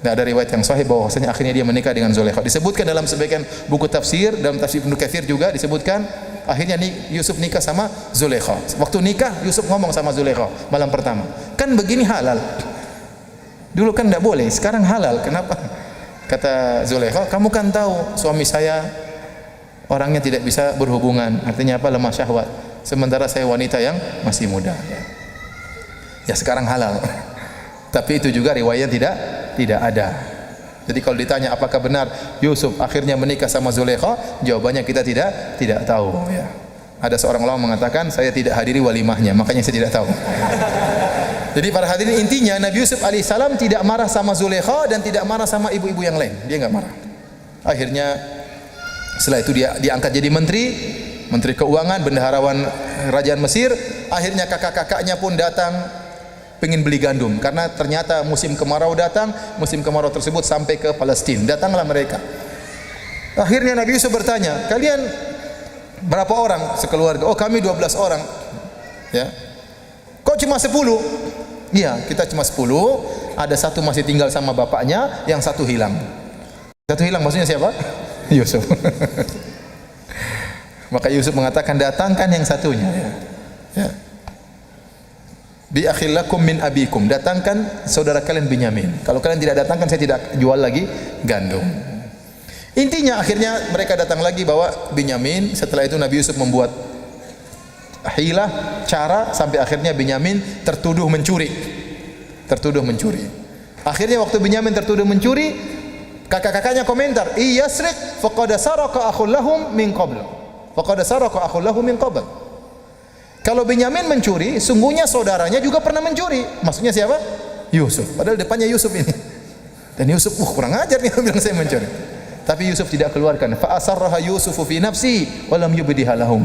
Tidak ada riwayat yang sahih bahwasanya akhirnya dia menikah dengan Zulaikha. Disebutkan dalam sebagian buku tafsir, dalam tafsir Ibnu Katsir juga disebutkan Akhirnya Yusuf nikah sama Zulaikha. Waktu nikah Yusuf ngomong sama Zulaikha malam pertama, kan begini halal. Dulu kan tidak boleh, sekarang halal. Kenapa? Kata Zulaikha, kamu kan tahu suami saya orangnya tidak bisa berhubungan. Artinya apa? Lemah syahwat. Sementara saya wanita yang masih muda. Ya sekarang halal. Tapi itu juga riwayat tidak ada. Jadi kalau ditanya apakah benar Yusuf akhirnya menikah sama Zulaikha, jawabannya kita tidak tahu. Ya. Ada seorang ulama mengatakan, saya tidak hadiri walimahnya, makanya saya tidak tahu. Jadi para hadirin, intinya Nabi Yusuf alaihissalam tidak marah sama Zulaikha dan tidak marah sama ibu-ibu yang lain. Dia enggak marah. Akhirnya setelah itu dia diangkat jadi menteri keuangan, bendaharawan kerajaan Mesir. Akhirnya kakak-kakaknya pun datang pengen beli gandum karena ternyata musim kemarau datang. Musim kemarau tersebut sampai ke Palestina. Datanglah mereka. Akhirnya Nabi Yusuf bertanya, kalian berapa orang sekeluarga? Oh, kami 12 orang. Ya. Kok cuma 10? Iya, kita cuma 10. Ada satu masih tinggal sama bapaknya, yang satu hilang. Satu hilang maksudnya siapa? Yusuf. Maka Yusuf mengatakan, datangkan yang satunya. Ya. Bi akhillakum min abikum, datangkan saudara kalian Binyamin. Kalau kalian tidak datangkan, saya tidak jual lagi gandum. Intinya akhirnya mereka datang lagi bawa Binyamin. Setelah itu Nabi Yusuf membuat hilah, cara, sampai akhirnya Binyamin tertuduh mencuri. Akhirnya waktu Binyamin tertuduh mencuri, kakak-kakaknya komentar, iyasriq faqad saraka akhul lahum min qabl. Kalau Binyamin mencuri, sungguhnya saudaranya juga pernah mencuri. Maksudnya siapa? Yusuf. Padahal depannya Yusuf ini. Dan Yusuf, kurang ajar nih bilang saya mencuri. Tapi Yusuf tidak keluarkan. Fa asarraha Yusufu fi nafsi wa lam yubdiha lahum.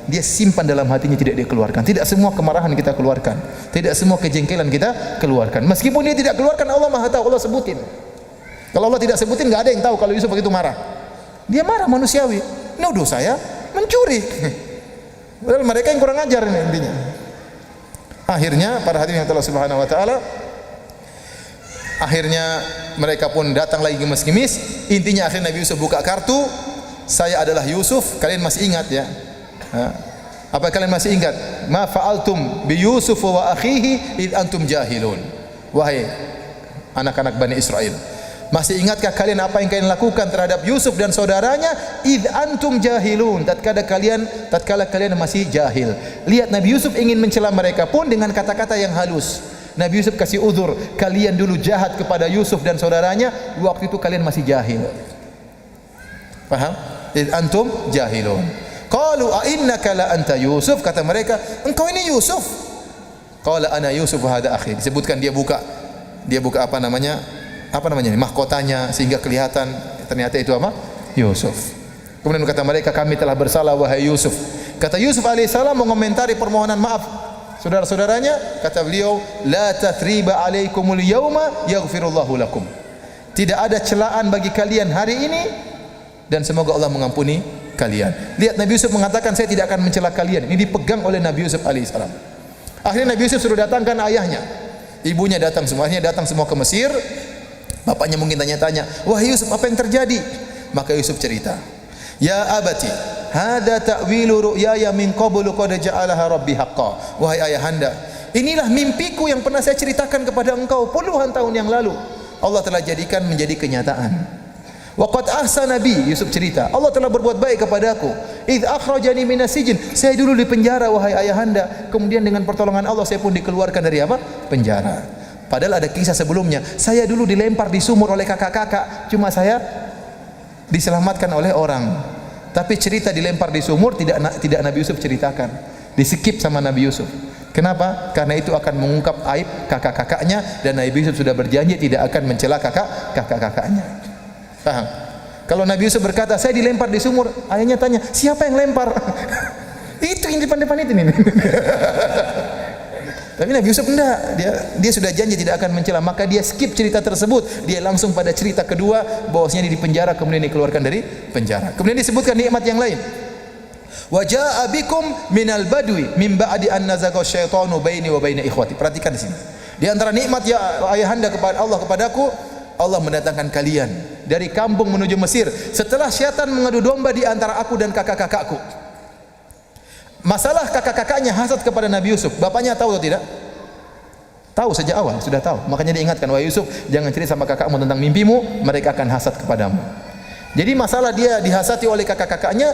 Dia simpan dalam hatinya, tidak dia keluarkan. Tidak semua kemarahan kita keluarkan. Tidak semua kejengkelan kita keluarkan. Meskipun dia tidak keluarkan, Allah Maha tahu, Allah sebutin. Kalau Allah tidak sebutin, enggak ada yang tahu kalau Yusuf begitu marah. Dia marah manusiawi. Nuduh saya mencuri. Padahal mereka yang kurang ajar ini intinya. Akhirnya para hadirin yang Allah Subhanahu wa taala, akhirnya mereka pun datang lagi ngemis-ngemis. Intinya akhirnya Nabi Yusuf buka kartu, saya adalah Yusuf. Kalian masih ingat ya? Apa kalian masih ingat? Ma fa'altum bi Yusuf wa akhihi id antum jahilun. Wahai anak-anak Bani Israel, masih ingatkah kalian apa yang kalian lakukan terhadap Yusuf dan saudaranya? Id antum jahilun, tatkala kalian masih jahil. Lihat, Nabi Yusuf ingin mencela mereka pun dengan kata-kata yang halus. Nabi Yusuf kasih uzur, kalian dulu jahat kepada Yusuf dan saudaranya, waktu itu kalian masih jahil. Paham? Id antum jahilun. Qalu a innaka la anta Yusuf, kata mereka, engkau ini Yusuf. Qala ana Yusuf wa hadha akhi. Disebutkan dia buka apa namanya mahkotanya sehingga kelihatan ternyata itu apa? Yusuf. Kemudian kata mereka, kami telah bersalah wahai Yusuf. Kata Yusuf alaihissalam mengomentari permohonan maaf saudara-saudaranya, kata beliau, la tathriba alaikumul yauma yaghfirullahu lakum. Tidak ada celaan bagi kalian hari ini dan semoga Allah mengampuni kalian. Lihat, Nabi Yusuf mengatakan, saya tidak akan mencela kalian. Ini dipegang oleh Nabi Yusuf alaihissalam. Akhirnya Nabi Yusuf suruh datangkan ayahnya, ibunya datang semuanya, datang semua ke Mesir. Bapaknya mungkin tanya-tanya, wahai Yusuf, apa yang terjadi? Maka Yusuf cerita, ya abati, hada ta'wilu ru'yaya min qablu qad ja'alaha rabbi haqqan. Wahai ayahanda, inilah mimpiku yang pernah saya ceritakan kepada engkau puluhan tahun yang lalu. Allah telah jadikan menjadi kenyataan. Wa qad ahsana bi, Yusuf cerita, Allah telah berbuat baik kepadaku. Idz akhrajani minas sijn, saya dulu di penjara wahai ayahanda. Kemudian dengan pertolongan Allah saya pun dikeluarkan dari apa? Penjara. Padahal ada kisah sebelumnya, saya dulu dilempar di sumur oleh kakak-kakak, cuma saya diselamatkan oleh orang. Tapi cerita dilempar di sumur tidak Nabi Yusuf ceritakan, di-skip sama Nabi Yusuf. Kenapa? Karena itu akan mengungkap aib kakak-kakaknya dan Nabi Yusuf sudah berjanji tidak akan mencela kakak-kakaknya. Paham? Kalau Nabi Yusuf berkata, saya dilempar di sumur, ayahnya tanya, siapa yang lempar? Itu yang depan-depan itu nih. Tapi Nabi Yusuf enggak, dia sudah janji tidak akan mencela, maka dia skip cerita tersebut, dia langsung pada cerita kedua bahwasanya dia di penjara kemudian dikeluarkan dari penjara. Kemudian disebutkan nikmat yang lain. Wa jaa bikum minal badwi min ba'di an nazaga syaitanu baini wa baina ikhwati. Perhatikan di sini. Di antara nikmat ya ayahanda kepada Allah kepadaku, Allah mendatangkan kalian dari kampung menuju Mesir setelah syaitan mengadu domba di antara aku dan kakak-kakakku. Masalah kakak-kakaknya hasad kepada Nabi Yusuf. Bapaknya tahu atau tidak? Tahu sejak awal, sudah tahu. Makanya diingatkan, wahai Yusuf, jangan cerita sama kakakmu tentang mimpimu, mereka akan hasad kepadamu. Jadi masalah dia dihasati oleh kakak-kakaknya,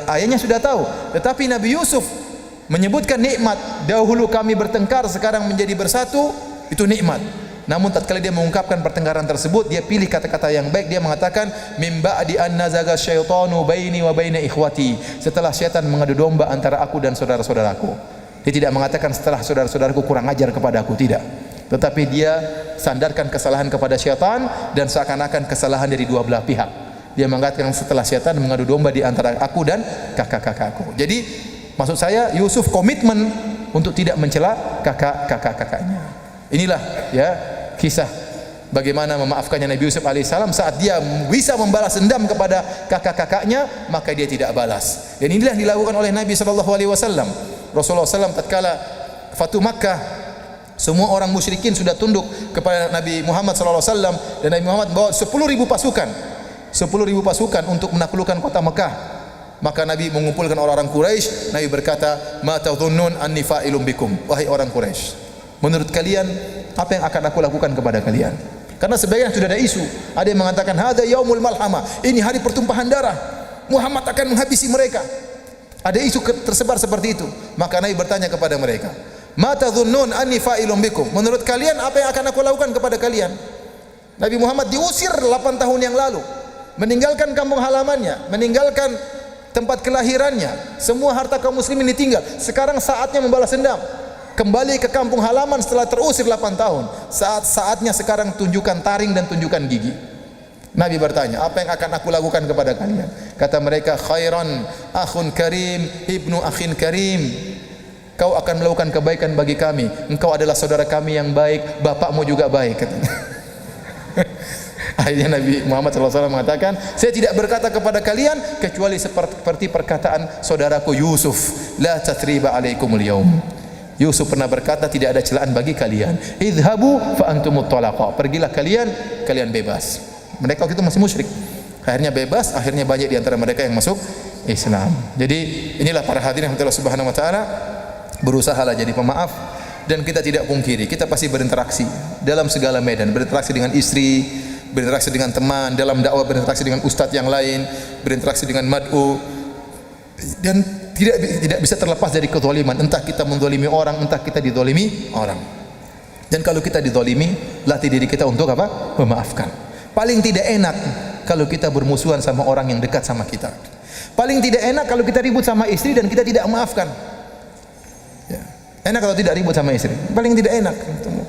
ayahnya sudah tahu. Tetapi Nabi Yusuf menyebutkan nikmat, dahulu kami bertengkar, sekarang menjadi bersatu, itu nikmat. Namun tatkala dia mengungkapkan pertengkaran tersebut, dia pilih kata-kata yang baik. Dia mengatakan, mim ba'di an nazaga syaitanu baini wa baina ikhwati. Setelah syaitan mengadu domba antara aku dan saudara-saudaraku. Dia tidak mengatakan setelah saudara-saudaraku kurang ajar kepada aku, tidak. Tetapi dia sandarkan kesalahan kepada syaitan dan seakan-akan kesalahan dari dua belah pihak. Dia mengatakan setelah syaitan mengadu domba di antara aku dan kakak-kakakku. Jadi maksud saya, Yusuf komitmen untuk tidak mencela kakak-kakaknya. Inilah ya kisah bagaimana memaafkannya Nabi Yusuf alaihissalam. Saat dia bisa membalas dendam kepada kakak-kakaknya, maka dia tidak balas. Dan inilah yang dilakukan oleh Nabi SAW. Rasulullah SAW tatkala Fatu Makkah, semua orang musyrikin sudah tunduk kepada Nabi Muhammad SAW, dan Nabi Muhammad bawa 10.000 pasukan, 10.000 pasukan untuk menaklukkan kota Mekah. Maka Nabi mengumpulkan orang-orang Quraisy. Nabi berkata, ma tadhunnun anni fa'ilun bikum, wahai orang Quraisy, menurut kalian apa yang akan aku lakukan kepada kalian? Karena sebagian sudah ada isu. Ada yang mengatakan hadza yaumul malhamah, ini hari pertumpahan darah, Muhammad akan menghabisi mereka. Ada isu tersebar seperti itu. Maka Nabi bertanya kepada mereka, ma tadhunnun anni fa'ilun bikum, menurut kalian apa yang akan aku lakukan kepada kalian? Nabi Muhammad diusir 8 tahun yang lalu, meninggalkan kampung halamannya, meninggalkan tempat kelahirannya, semua harta kaum muslimin ditinggal. Sekarang saatnya membalas dendam, kembali ke kampung halaman setelah terusir 8 tahun. Saatnya sekarang tunjukkan taring dan tunjukkan gigi. Nabi bertanya, apa yang akan aku lakukan kepada kalian? Kata mereka, khairan akhun karim ibnu akhin karim, kau akan melakukan kebaikan bagi kami, engkau adalah saudara kami yang baik, bapakmu juga baik, katanya. Akhirnya Nabi Muhammad SAW mengatakan, saya tidak berkata kepada kalian kecuali seperti perkataan saudaraku Yusuf, la tathriba alaikumul yaum. Yusuf pernah berkata, tidak ada celaan bagi kalian. Idhabu fa antumut talaqa, pergilah kalian, kalian bebas. Mereka waktu itu masih musyrik. Akhirnya bebas, akhirnya banyak di antara mereka yang masuk Islam. Jadi inilah para hadirin Allah Subhanahu wa taala, berusahalah jadi pemaaf, dan kita tidak pungkiri kita pasti berinteraksi dalam segala medan, berinteraksi dengan istri, berinteraksi dengan teman, dalam dakwah berinteraksi dengan ustadz yang lain, berinteraksi dengan mad'u, dan tidak bisa terlepas dari kezaliman. Entah kita menzalimi orang, entah kita dizalimi orang. Dan kalau kita dizalimi, latih diri kita untuk apa? Memaafkan. Paling tidak enak kalau kita bermusuhan sama orang yang dekat sama kita. Paling tidak enak kalau kita ribut sama istri dan kita tidak memaafkan. Ya. Enak kalau tidak ribut sama istri. Paling tidak enak.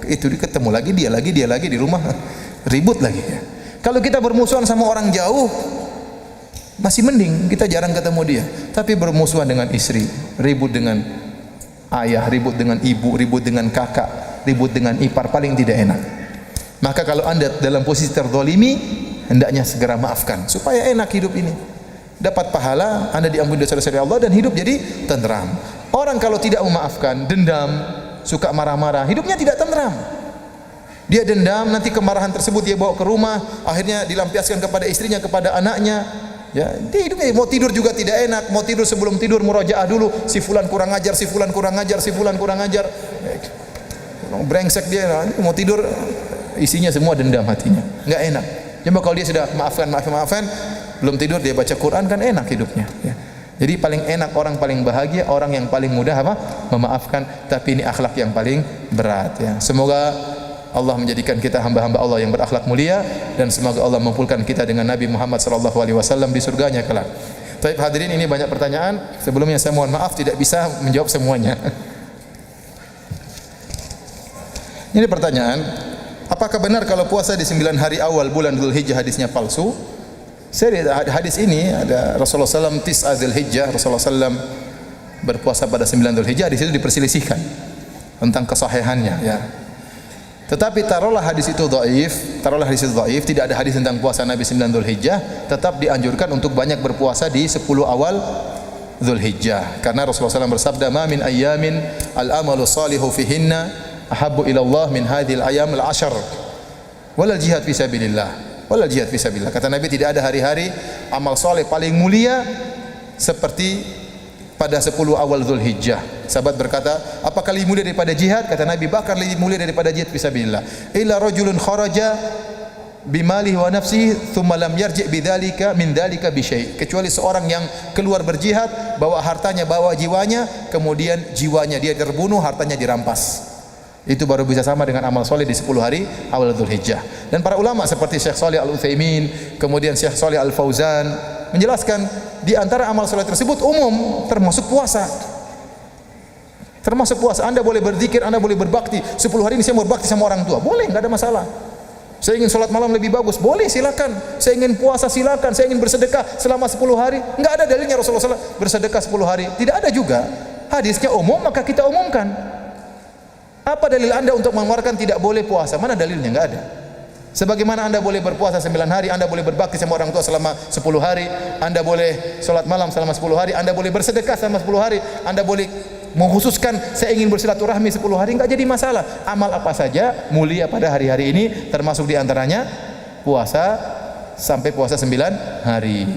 Itu ketemu lagi, dia lagi di rumah ribut lagi. Ya. Kalau kita bermusuhan sama orang jauh, masih mending, kita jarang ketemu dia. Tapi bermusuhan dengan istri, ribut dengan ayah, ribut dengan ibu, ribut dengan kakak, ribut dengan ipar, paling tidak enak. Maka kalau anda dalam posisi terzalimi, hendaknya segera maafkan supaya enak hidup ini. Dapat pahala, anda diampuni dosa-dosa dari Allah dan hidup jadi tenteram. Orang kalau tidak memaafkan, dendam, suka marah-marah, hidupnya tidak tenteram. Dia dendam, nanti kemarahan tersebut dia bawa ke rumah, akhirnya dilampiaskan kepada istrinya, kepada anaknya. Ya, dia hidupnya mau tidur juga tidak enak, mau tidur sebelum tidur murojaah dulu, si fulan kurang ajar, si fulan kurang ajar, si fulan kurang ajar. Brengsek dia, mau tidur isinya semua dendam hatinya, enggak enak. Coba kalau dia sudah maafkan, belum tidur dia baca Quran, kan enak hidupnya. Ya. Jadi paling enak, orang paling bahagia, orang yang paling mudah apa? Memaafkan. Tapi ini akhlak yang paling berat. Ya. Semoga Allah menjadikan kita hamba-hamba Allah yang berakhlak mulia, dan semoga Allah mengumpulkan kita dengan Nabi Muhammad SAW di surganya kelak. Baik hadirin, ini banyak pertanyaan. Sebelumnya saya mohon maaf tidak bisa menjawab semuanya. Ini pertanyaan, apakah benar kalau puasa di 9 hari awal bulan Dzulhijjah hadisnya palsu? Saya lihat hadis ini ada Rasulullah SAW Tis'a Dzulhijjah, Rasulullah SAW berpuasa pada 9 Dzulhijjah, hadis itu diperselisihkan tentang kesahihannya ya. Tetapi taruhlah hadis itu dhaif, tidak ada hadis tentang puasa Nabi 9 Dzulhijjah, tetap dianjurkan untuk banyak berpuasa di 10 awal Dzulhijjah. Karena Rasulullah SAW bersabda, "Ma min ayyamin al-amalu salihu fihinna ahabbu ila Allah min hadhil ayyam al-'ashr wal jihad fi sabilillah." Kata Nabi, tidak ada hari-hari amal soleh paling mulia seperti pada 10 awal Zulhijjah. Sahabat berkata, apakah lebih mulia daripada jihad? Kata Nabi, bahkan lebih mulia daripada jihad fisabilillah. Illa rajulun kharaja bimalihi wa nafsihi thumma lam yarji' bidzalika min dzalika bi syai'. Kecuali seorang yang keluar berjihad, bawa hartanya, bawa jiwanya, kemudian jiwanya dia terbunuh, hartanya dirampas. Itu baru bisa sama dengan amal soleh di 10 hari awal Dzulhijjah. Dan para ulama seperti Syekh Shalih Al-Utsaimin, kemudian Syekh Shalih Al-Fauzan menjelaskan di antara amal soleh tersebut umum, termasuk puasa. Termasuk puasa. Anda boleh berzikir, Anda boleh berbakti. 10 hari ini saya mau berbakti sama orang tua, boleh, enggak ada masalah. Saya ingin sholat malam lebih bagus, boleh, silakan. Saya ingin puasa, silakan. Saya ingin bersedekah selama 10 hari. Enggak ada dalilnya Rasulullah SAW bersedekah 10 hari. Tidak ada juga. Hadisnya umum, maka kita umumkan. Apa dalil Anda untuk mengeluarkan tidak boleh puasa? Mana dalilnya? Enggak ada. Sebagaimana Anda boleh berpuasa 9 hari, Anda boleh berbakti sama orang tua selama 10 hari, Anda boleh sholat malam selama 10 hari, Anda boleh bersedekah selama 10 hari, Anda boleh mengkhususkan saya ingin bersilaturahmi 10 hari, enggak jadi masalah. Amal apa saja mulia pada hari-hari ini, termasuk diantaranya puasa sampai puasa 9 hari.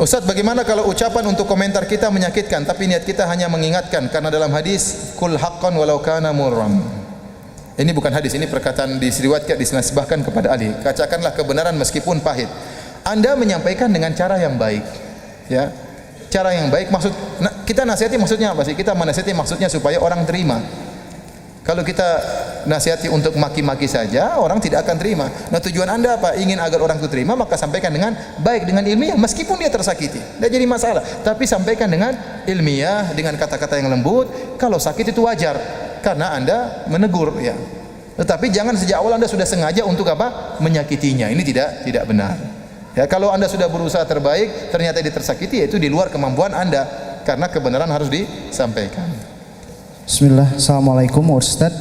Ustaz, bagaimana kalau ucapan untuk komentar kita menyakitkan tapi niat kita hanya mengingatkan? Karena dalam hadis kul haqqan walau kana murram. Ini bukan hadis, ini perkataan disriwayatkan, disenasibahkan kepada Ali. Katakanlah kebenaran meskipun pahit. Anda menyampaikan dengan cara yang baik, ya. Cara yang baik maksud kita nasihati maksudnya apa sih? Kita menasihati maksudnya supaya orang terima. Kalau kita nasihati untuk maki-maki saja, orang tidak akan terima. Nah, tujuan Anda apa? Ingin agar orang itu terima, maka sampaikan dengan baik, dengan ilmiah, meskipun dia tersakiti. Tidak jadi masalah. Tapi sampaikan dengan ilmiah, dengan kata-kata yang lembut. Kalau sakit itu wajar, karena Anda menegur, ya. Tetapi jangan sejak awal Anda sudah sengaja untuk apa? Menyakitinya. Ini tidak benar. Ya, kalau Anda sudah berusaha terbaik, ternyata dia tersakiti, yaitu di luar kemampuan Anda, karena kebenaran harus disampaikan. Bismillah. Assalamualaikum Ustaz.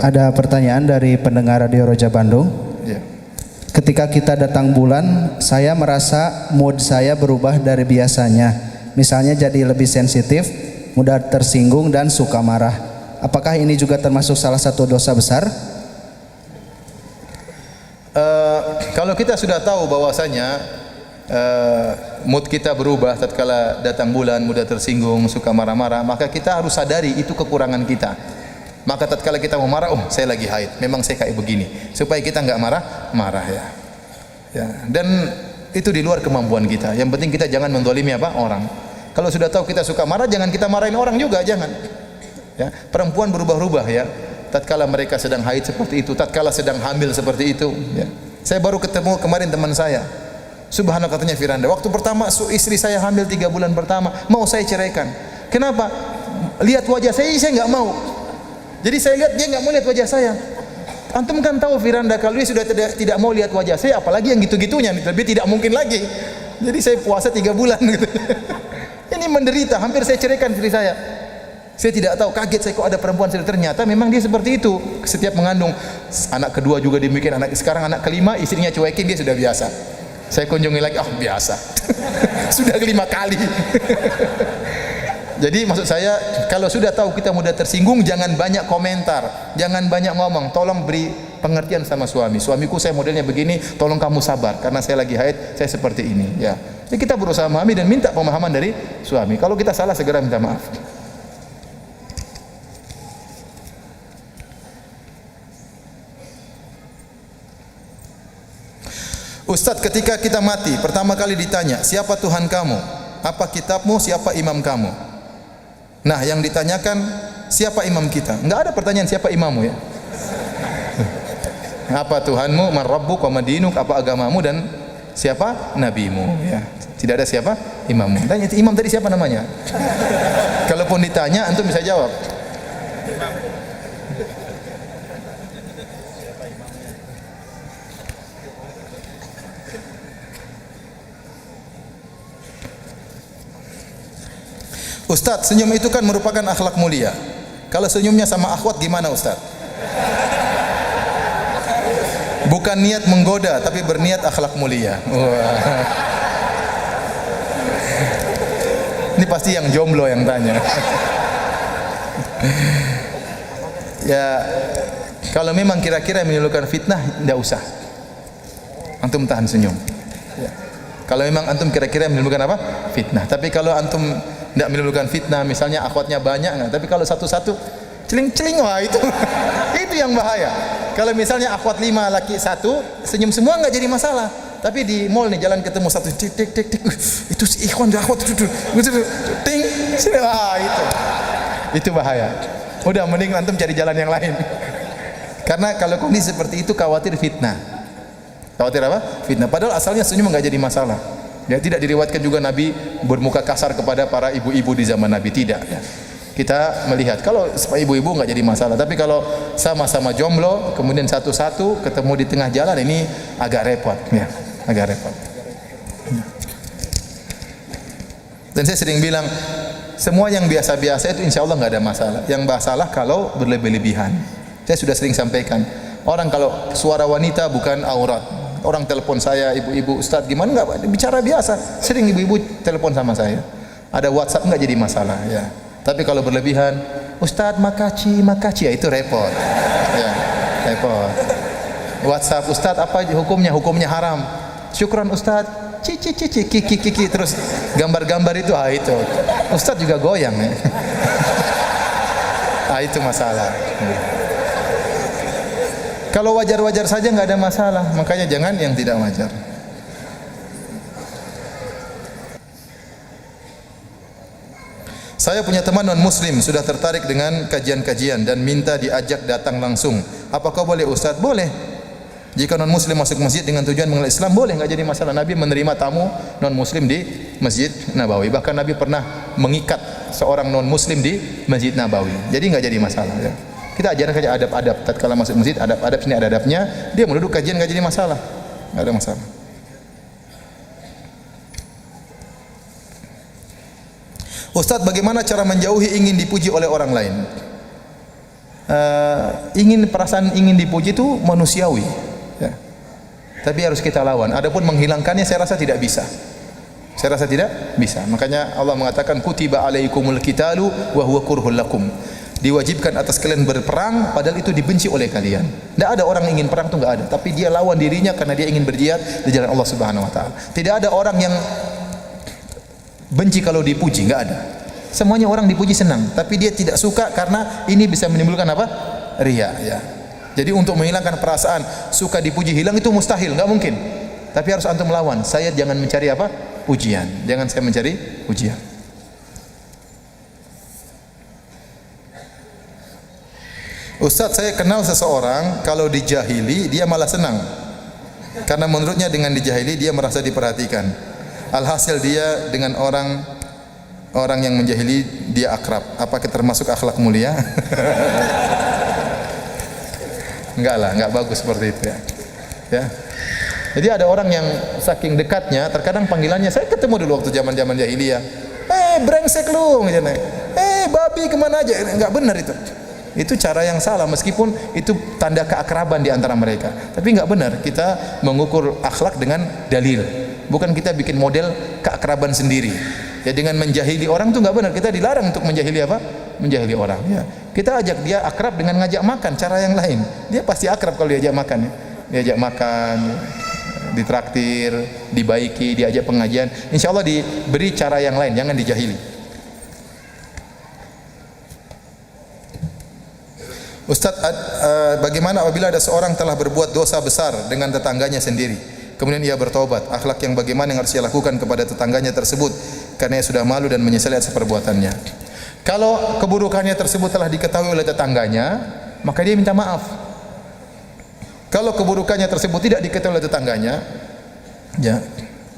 Ada pertanyaan dari pendengar Radio Roja Bandung. Ya. Ketika kita datang bulan, saya merasa mood saya berubah dari biasanya. Misalnya jadi lebih sensitif, mudah tersinggung dan suka marah. Apakah ini juga termasuk salah satu dosa besar? Kalau kita sudah tahu bahwasanya mood kita berubah tatkala datang bulan, mudah tersinggung, suka marah-marah, maka kita harus sadari itu kekurangan kita. Maka tatkala kita mau marah, oh saya lagi haid, memang saya kayak begini, supaya kita enggak marah-marah, ya. Ya, dan itu di luar kemampuan kita. Yang penting kita jangan mendolimi apa? Orang. Kalau sudah tahu kita suka marah, jangan kita marahin orang juga, jangan. Ya, perempuan berubah-ubah, ya. Tatkala mereka sedang haid seperti itu, tatkala sedang hamil seperti itu, ya. Saya baru ketemu kemarin teman saya. Subhanallah, katanya Firanda, waktu pertama istri saya hamil 3 bulan pertama, mau saya ceraikan. Kenapa? Lihat wajah saya enggak mau. Jadi saya lihat dia enggak mau lihat wajah saya. Antum kan tahu Firanda, kalau dia sudah tidak mau lihat wajah saya, apalagi yang gitu-gitunya, lebih tidak mungkin lagi. Jadi saya puasa 3 bulan gitu. Ini menderita, hampir saya ceraikan istri saya. Saya tidak tahu, kaget saya kok ada perempuan, ternyata memang dia seperti itu. Setiap mengandung, anak kedua juga demikian, sekarang anak kelima istrinya cuekin, dia sudah biasa. Saya kunjungi lagi, oh biasa. Sudah 5 kali. Jadi maksud saya, kalau sudah tahu kita mudah tersinggung, jangan banyak komentar, jangan banyak ngomong. Tolong beri pengertian sama suami. Suamiku saya modelnya begini, tolong kamu sabar karena saya lagi haid, saya seperti ini, ya. Jadi kita berusaha memahami dan minta pemahaman dari suami. Kalau kita salah, segera minta maaf. Ustadz, ketika kita mati, pertama kali ditanya, siapa Tuhan kamu? Apa kitabmu? Siapa imam kamu? Nah, yang ditanyakan, siapa imam kita? Enggak ada pertanyaan siapa imammu, ya. Apa Tuhanmu? Man rabbuk wa madinuk? Apa agamamu dan siapa nabimu, ya. Tidak ada siapa imammu. Tanya imam tadi siapa namanya? Kalaupun ditanya, antum bisa jawab. Ustadz, senyum itu kan merupakan akhlak mulia. Kalau senyumnya sama akhwat gimana Ustadz? Bukan niat menggoda, tapi berniat akhlak mulia. Wah. Ini pasti yang jomblo yang tanya. Ya, kalau memang kira-kira menimbulkan fitnah, tidak usah. Antum tahan senyum. Ya. Kalau memang antum kira-kira menimbulkan apa? Fitnah. Tapi kalau antum tidak menimbulkan fitnah, misalnya akhwatnya banyak enggak, tapi kalau satu-satu celing-celing, wah itu itu yang bahaya. Kalau misalnya akhwat 5 laki 1, senyum semua enggak jadi masalah. Tapi di mall nih jalan ketemu satu tik tik tik tik, itu si ikhwan akhwat ting, wah itu bahaya. Udah mending antum cari jalan yang lain. Karena kalau kondisi seperti itu khawatir fitnah. Khawatir apa? Fitnah. Padahal asalnya senyum enggak jadi masalah. Ya, tidak diriwayatkan juga Nabi bermuka kasar kepada para ibu-ibu di zaman Nabi, tidak ya. Kita melihat kalau ibu-ibu enggak jadi masalah, tapi kalau sama-sama jomblo kemudian satu-satu ketemu di tengah jalan, ini agak repot ya, agak repot. Dan saya sering bilang semua yang biasa-biasa itu insya Allah enggak ada masalah. Yang masalah kalau berlebih-lebihan. Saya sudah sering sampaikan, orang kalau suara wanita bukan aurat. Orang telepon saya, ibu-ibu, Ustaz gimana, enggak bicara biasa. Sering ibu-ibu telepon sama saya. Ada WhatsApp enggak jadi masalah ya. Tapi kalau berlebihan, Ustaz makaci, ya itu repot. Ya, repot. WhatsApp, Ustaz apa hukumnya? Hukumnya haram. Syukran Ustaz. Kiki terus gambar-gambar itu, itu. Ustaz juga goyang ya. Itu masalah. Kalau wajar-wajar saja nggak ada masalah, makanya jangan yang tidak wajar. Saya punya teman non-muslim sudah tertarik dengan kajian-kajian dan minta diajak datang langsung. Apakah boleh Ustaz? Boleh. Jika non-muslim masuk masjid dengan tujuan mengenal Islam, boleh, nggak jadi masalah. Nabi menerima tamu non-muslim di Masjid Nabawi. Bahkan Nabi pernah mengikat seorang non-muslim di Masjid Nabawi. Jadi nggak jadi masalah ya. Kita ajarkan saja adab-adab. Tatkala masuk masjid, adab-adab, sini ada adabnya. Dia mau duduk kajian enggak jadi masalah. Enggak ada masalah. Ustaz, bagaimana cara menjauhi ingin dipuji oleh orang lain? Perasaan ingin dipuji itu manusiawi, ya. Tapi harus kita lawan. Adapun menghilangkannya saya rasa tidak bisa. Saya rasa tidak bisa. Makanya Allah mengatakan kutiba alaikumul qitalu wa huwa kurhul lakum. Diwajibkan atas kalian berperang padahal itu dibenci oleh kalian. Tidak ada orang ingin perang itu, enggak ada, tapi dia lawan dirinya karena dia ingin berjihad di jalan Allah Subhanahu wa taala. Tidak ada orang yang benci kalau dipuji, enggak ada. Semuanya orang dipuji senang, tapi dia tidak suka karena ini bisa menimbulkan apa? Riya ya. Jadi untuk menghilangkan perasaan suka dipuji hilang itu mustahil, enggak mungkin. Tapi harus antum melawan. Saya jangan mencari apa? Pujian. Jangan saya mencari pujian. Ustaz, saya kenal seseorang kalau dijahili dia malah senang. Karena menurutnya dengan dijahili dia merasa diperhatikan. Alhasil dia dengan orang yang menjahili dia akrab. Apakah termasuk akhlak mulia? Enggak lah, enggak bagus seperti itu ya. Ya. Jadi ada orang yang saking dekatnya, terkadang panggilannya, saya ketemu dulu waktu zaman-zaman jahiliyah. Brengsek lu, gitu. Babi kemana aja? Enggak benar itu. Itu cara yang salah, meskipun itu tanda keakraban di antara mereka. Tapi enggak benar kita mengukur akhlak dengan dalil. Bukan kita bikin model keakraban sendiri. Ya, dengan menjahili orang itu enggak benar. Kita dilarang untuk menjahili apa? Menjahili orang. Ya. Kita ajak dia akrab dengan ngajak makan, cara yang lain. Dia pasti akrab kalau diajak makan. Ya. Diajak makan, ditraktir, dibaiki, diajak pengajian. Insya Allah diberi cara yang lain, jangan dijahili. Ustaz, bagaimana apabila ada seorang telah berbuat dosa besar dengan tetangganya sendiri, kemudian ia bertobat, akhlak yang bagaimana yang harus ia lakukan kepada tetangganya tersebut karena ia sudah malu dan menyesali atas perbuatannya? Kalau keburukannya tersebut telah diketahui oleh tetangganya, maka dia minta maaf. Kalau keburukannya tersebut tidak diketahui oleh tetangganya, ya,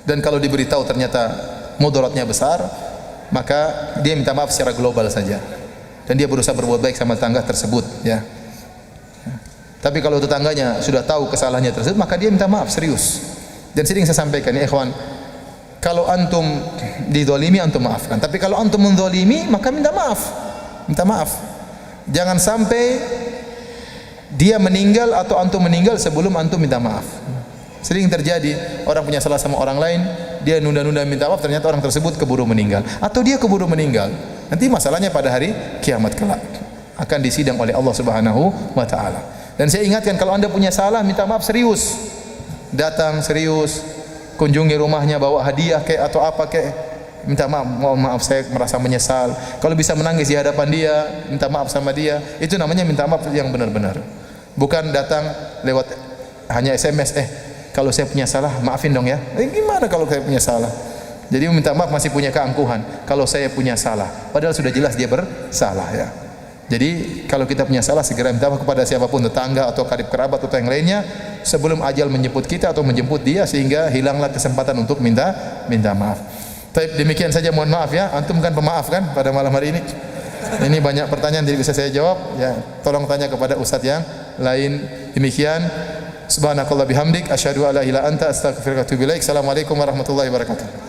dan kalau diberitahu ternyata mudaratnya besar, maka dia minta maaf secara global saja. Dan dia berusaha berbuat baik sama tetangga tersebut, ya. Tapi kalau tetangganya sudah tahu kesalahannya tersebut, maka dia minta maaf serius. Dan sering saya sampaikan, ya ikhwan, kalau antum dizalimi antum maafkan. Tapi kalau antum menzalimi, maka minta maaf. Minta maaf. Jangan sampai dia meninggal atau antum meninggal sebelum antum minta maaf. Sering terjadi orang punya salah sama orang lain, dia nunda-nunda minta maaf, ternyata orang tersebut keburu meninggal atau dia keburu meninggal. Nanti masalahnya pada hari kiamat kelak akan disidang oleh Allah Subhanahu wa taala. Dan saya ingatkan, kalau Anda punya salah minta maaf serius. Datang serius, kunjungi rumahnya bawa hadiah kayak atau apa kayak, minta maaf, mohon maaf saya merasa menyesal. Kalau bisa menangis di hadapan dia, minta maaf sama dia, itu namanya minta maaf yang benar-benar. Bukan datang lewat hanya SMS, kalau saya punya salah maafin dong ya. Gimana kalau saya punya salah? Jadi minta maaf masih punya keangkuhan. Kalau saya punya salah, padahal sudah jelas dia bersalah ya. Jadi kalau kita punya salah segera minta maaf kepada siapapun, tetangga atau karib kerabat atau yang lainnya, sebelum ajal menjemput kita atau menjemput dia, sehingga hilanglah kesempatan untuk minta maaf. Tapi demikian saja, mohon maaf ya. Antum kan pemaaf kan pada malam hari ini. Ini banyak pertanyaan tidak bisa saya jawab ya. Tolong tanya kepada ustaz yang lain. Demikian. Subhanakallah bihamdik asyhadu alla ilaha illa anta astaghfiruka wa atubu ilaik. Assalamualaikum warahmatullahi wabarakatuh.